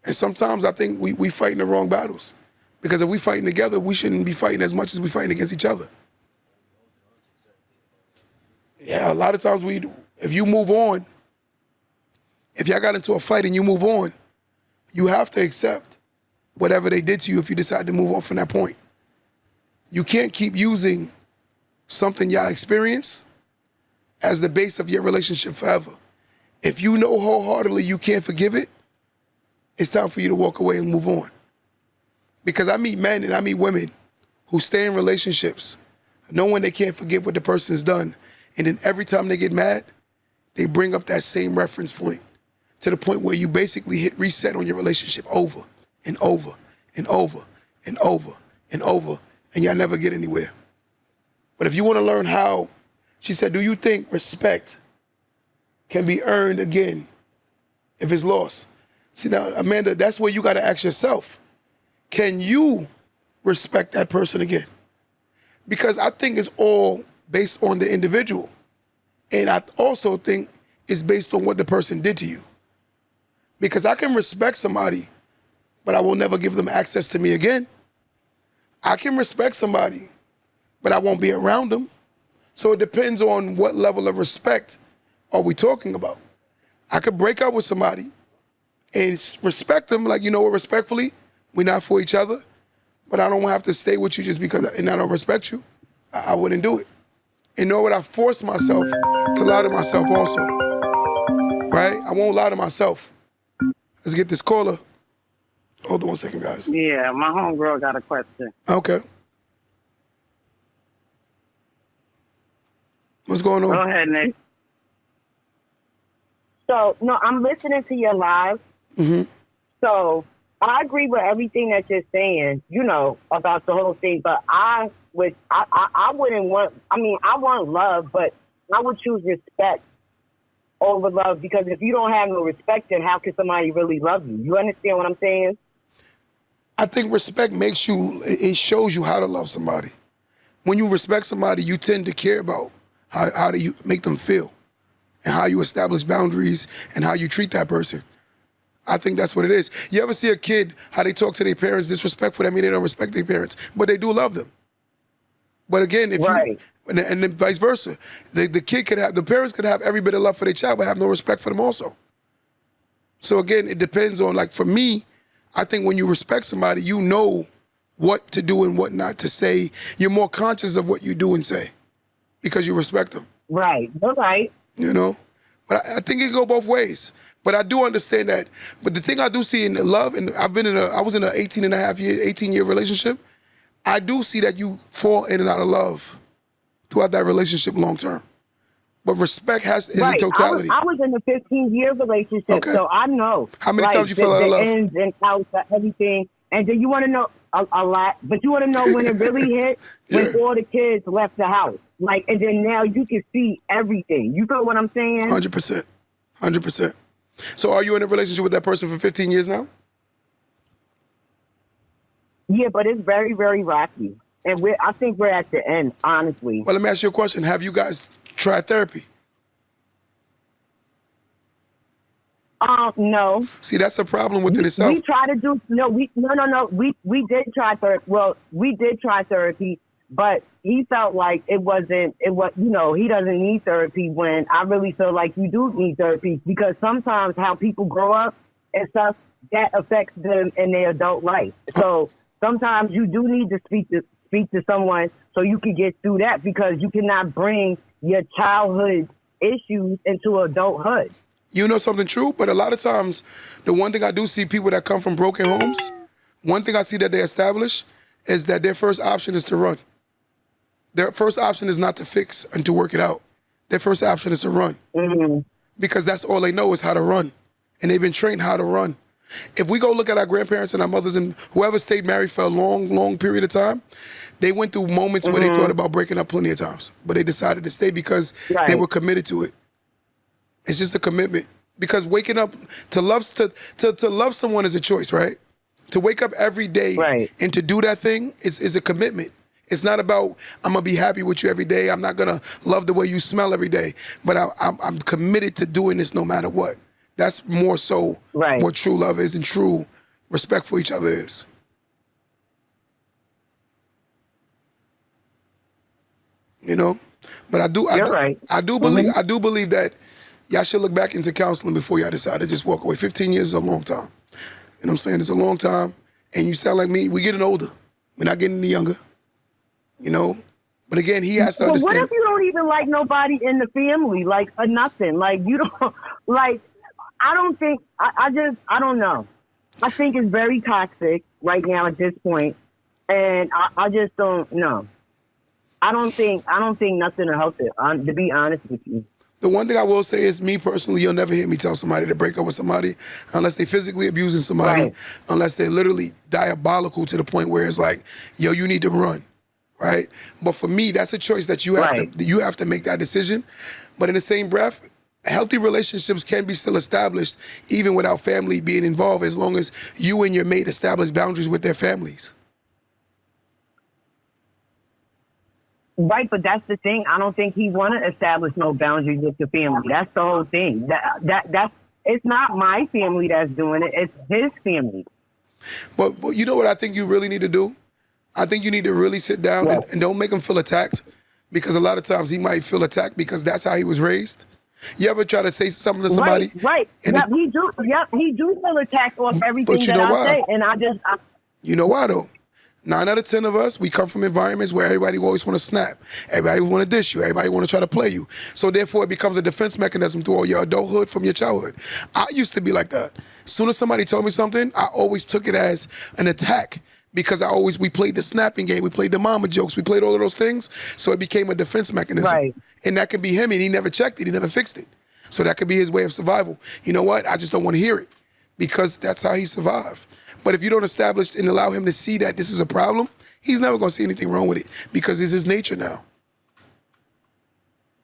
And sometimes I think we fighting the wrong battles. Because if we fighting together, we shouldn't be fighting as much as we fighting against each other. Yeah, a lot of times if you move on, if y'all got into a fight and you move on, you have to accept whatever they did to you if you decide to move on from that point. You can't keep using something y'all experienced as the base of your relationship forever. If you know wholeheartedly you can't forgive it, it's time for you to walk away and move on. Because I meet men and I meet women who stay in relationships knowing they can't forgive what the person's done. And then every time they get mad, they bring up that same reference point to the point where you basically hit reset on your relationship over and over and over and over and over, and y'all never get anywhere. But if you want to learn how, she said, do you think respect can be earned again if it's lost? See, now, Amanda, that's where you got to ask yourself, can you respect that person again? Because I think it's all based on the individual. And I also think it's based on what the person did to you. Because I can respect somebody, but I will never give them access to me again. I can respect somebody, but I won't be around them. So it depends on what level of respect are we talking about. I could break up with somebody and respect them, like, you know what, respectfully, we're not for each other, but I don't have to stay with you just because I don't respect you. I wouldn't do it. And know what, I force myself to lie to myself also, right? I won't lie to myself. Let's get this caller. Hold on 1 second, guys. Yeah, my homegirl got a question. Okay. What's going on? Go ahead, Nick. So, no, I'm listening to your live. Mm-hmm. So, I agree with everything that you're saying, you know, about the whole thing. But I wouldn't want, I want love, but I would choose respect over love, because if you don't have no respect, then how can somebody really love you? You understand what I'm saying? I think respect makes you, it shows you how to love somebody. When you respect somebody, you tend to care about how do you make them feel and how you establish boundaries and how you treat that person. I think that's what it is. You ever see a kid, how they talk to their parents disrespectful? I mean, they don't respect their parents, but they do love them. But again, if right. and then vice versa, the parents could have every bit of love for their child, but have no respect for them also. So again, it depends on, like, for me, I think when you respect somebody, you know what to do and what not to say. You're more conscious of what you do and say because you respect them. Right. You're right. You know? But I think it go both ways. But I do understand that. But the thing I do see in love, and I was in an 18-year relationship. I do see that you fall in and out of love throughout that relationship long term. But respect is Right. a totality. I was in a 15-year relationship, Okay. so I know. How many times you fell out of love? The ins and outs of everything. And then you want to know a lot, but you want to know when it really hit, when Yeah. all the kids left the house. Like, and then now you can see everything. You feel what I'm saying? 100%. 100%. So are you in a relationship with that person for 15 years now? Yeah, but it's very, very rocky. And I think we're at the end, honestly. Well, let me ask you a question. Have you guys tried therapy? No. See, that's a problem within itself. We try to do we did try therapy. Well, we did try therapy, but he felt like it was he doesn't need therapy when I really feel like you do need therapy because sometimes how people grow up and stuff that affects them in their adult life. So sometimes you do need to speak to someone so you can get through that because you cannot bring your childhood issues into adulthood. You know something true, but a lot of times, the one thing I do see people that come from broken homes, one thing I see that they establish is that their first option is to run. Their first option is not to fix and to work it out. Their first option is to run. Mm-hmm. Because that's all they know is how to run. And they've been trained how to run. If we go look at our grandparents and our mothers and whoever stayed married for a long, long period of time, they went through moments where they thought about breaking up plenty of times. But they decided to stay because they were committed to it. It's just a commitment because waking up to love someone is a choice, right? To wake up every day and to do that thing is a commitment. It's not about I'm gonna be happy with you every day. I'm not gonna love the way you smell every day, but I'm committed to doing this no matter what. That's more so what true love is and true respect for each other is. You know, but I do believe that. Y'all should look back into counseling before y'all decide to just walk away. 15 years is a long time. You know what I'm saying? It's a long time. And you sound like me. We're getting older. We're not getting any younger. You know? But again, he has to understand. What if you don't even like nobody in the family? Like, or nothing? Like, you don't, like, I don't think, I don't know. I think it's very toxic right now at this point. And I just don't know. I don't think nothing will help it, to be honest with you. The one thing I will say is, me personally, you'll never hear me tell somebody to break up with somebody unless they physically abusing somebody, unless they're literally diabolical to the point where it's like, yo, you need to run, right? But for me, that's a choice that you have to make that decision. But in the same breath, healthy relationships can be still established even without family being involved, as long as you and your mate establish boundaries with their families. Right, but that's the thing. I don't think he want to establish no boundaries with the family. That's the whole thing. That's it's not my family that's doing it. It's his family. But you know what I think you really need to do? I think you need to really sit down and don't make him feel attacked, because a lot of times he might feel attacked because that's how he was raised. You ever try to say something to somebody? Right. He do feel attacked off everything that I say, and you know why though? 9 out of 10 of us, we come from environments where everybody always want to snap. Everybody want to dish you. Everybody want to try to play you. So therefore, it becomes a defense mechanism through all your adulthood from your childhood. I used to be like that. As soon as somebody told me something, I always took it as an attack, because we played the snapping game. We played the mama jokes. We played all of those things. So it became a defense mechanism. Right. And that could be him, and he never checked it. He never fixed it. So that could be his way of survival. You know what? I just don't want to hear it, because that's how he survived. But if you don't establish and allow him to see that this is a problem, he's never going to see anything wrong with it, because it's his nature now.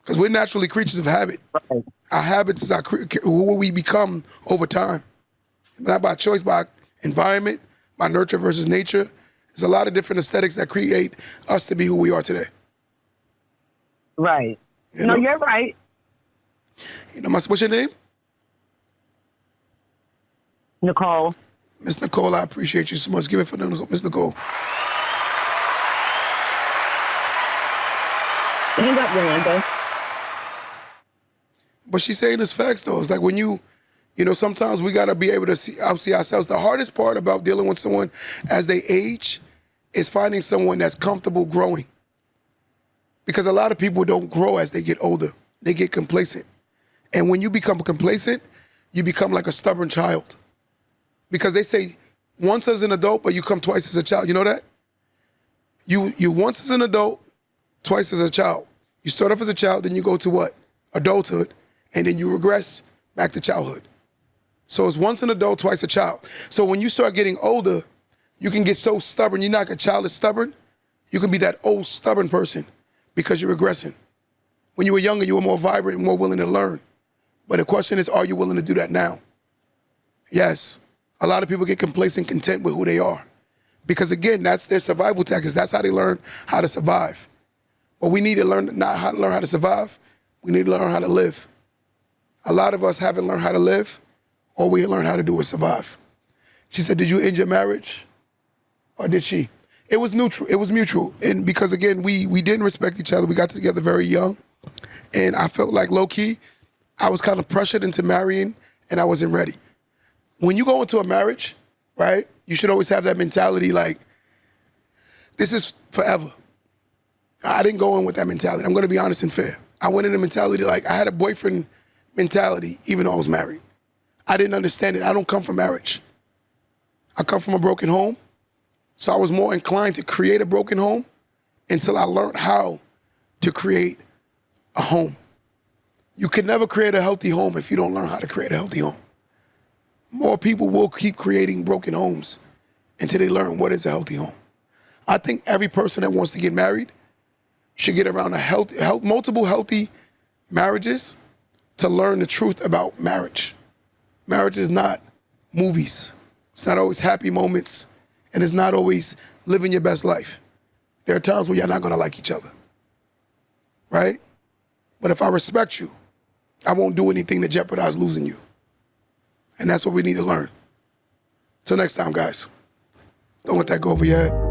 Because we're naturally creatures of habit. Right. Our habits is who we become over time. Not by choice, by environment, by nurture versus nature. There's a lot of different aesthetics that create us to be who we are today. Right. You know? You're right. You know, what's your name? Nicole. Miss Nicole, I appreciate you so much. Give it for Miss Nicole. Hang up, Miranda. But she's saying this facts, though. It's like when you know, sometimes we got to be able to see ourselves. The hardest part about dealing with someone as they age is finding someone that's comfortable growing. Because a lot of people don't grow as they get older. They get complacent. And when you become complacent, you become like a stubborn child. Because they say once as an adult, but you come twice as a child. You know that? You once as an adult, twice as a child. You start off as a child, then you go to what? Adulthood, and then you regress back to childhood. So it's once an adult, twice a child. So when you start getting older, you can get so stubborn. You're not like a child that's stubborn. You can be that old stubborn person because you're regressing. When you were younger, you were more vibrant, more willing to learn. But the question is, are you willing to do that now? Yes. A lot of people get complacent, content with who they are. Because again, that's their survival tactics. That's how they learn how to survive. But we need to learn not how to learn how to survive. We need to learn how to live. A lot of us haven't learned how to live. All we learn how to do is survive. She said, did you end your marriage? Or did she? It was neutral. It was mutual. And because again, we didn't respect each other. We got together very young. And I felt like low-key, I was kind of pressured into marrying and I wasn't ready. When you go into a marriage, right, you should always have that mentality like, this is forever. I didn't go in with that mentality. I'm going to be honest and fair. I went in the mentality like I had a boyfriend mentality even though I was married. I didn't understand it. I don't come from marriage. I come from a broken home. So I was more inclined to create a broken home until I learned how to create a home. You can never create a healthy home if you don't learn how to create a healthy home. More people will keep creating broken homes until they learn what is a healthy home. I think every person that wants to get married should get around multiple healthy marriages to learn the truth about marriage. Marriage is not movies. It's not always happy moments, and it's not always living your best life. There are times where you're not gonna like each other, right? But if I respect you, I won't do anything to jeopardize losing you. And that's what we need to learn. Till next time, guys. Don't let that go over your head.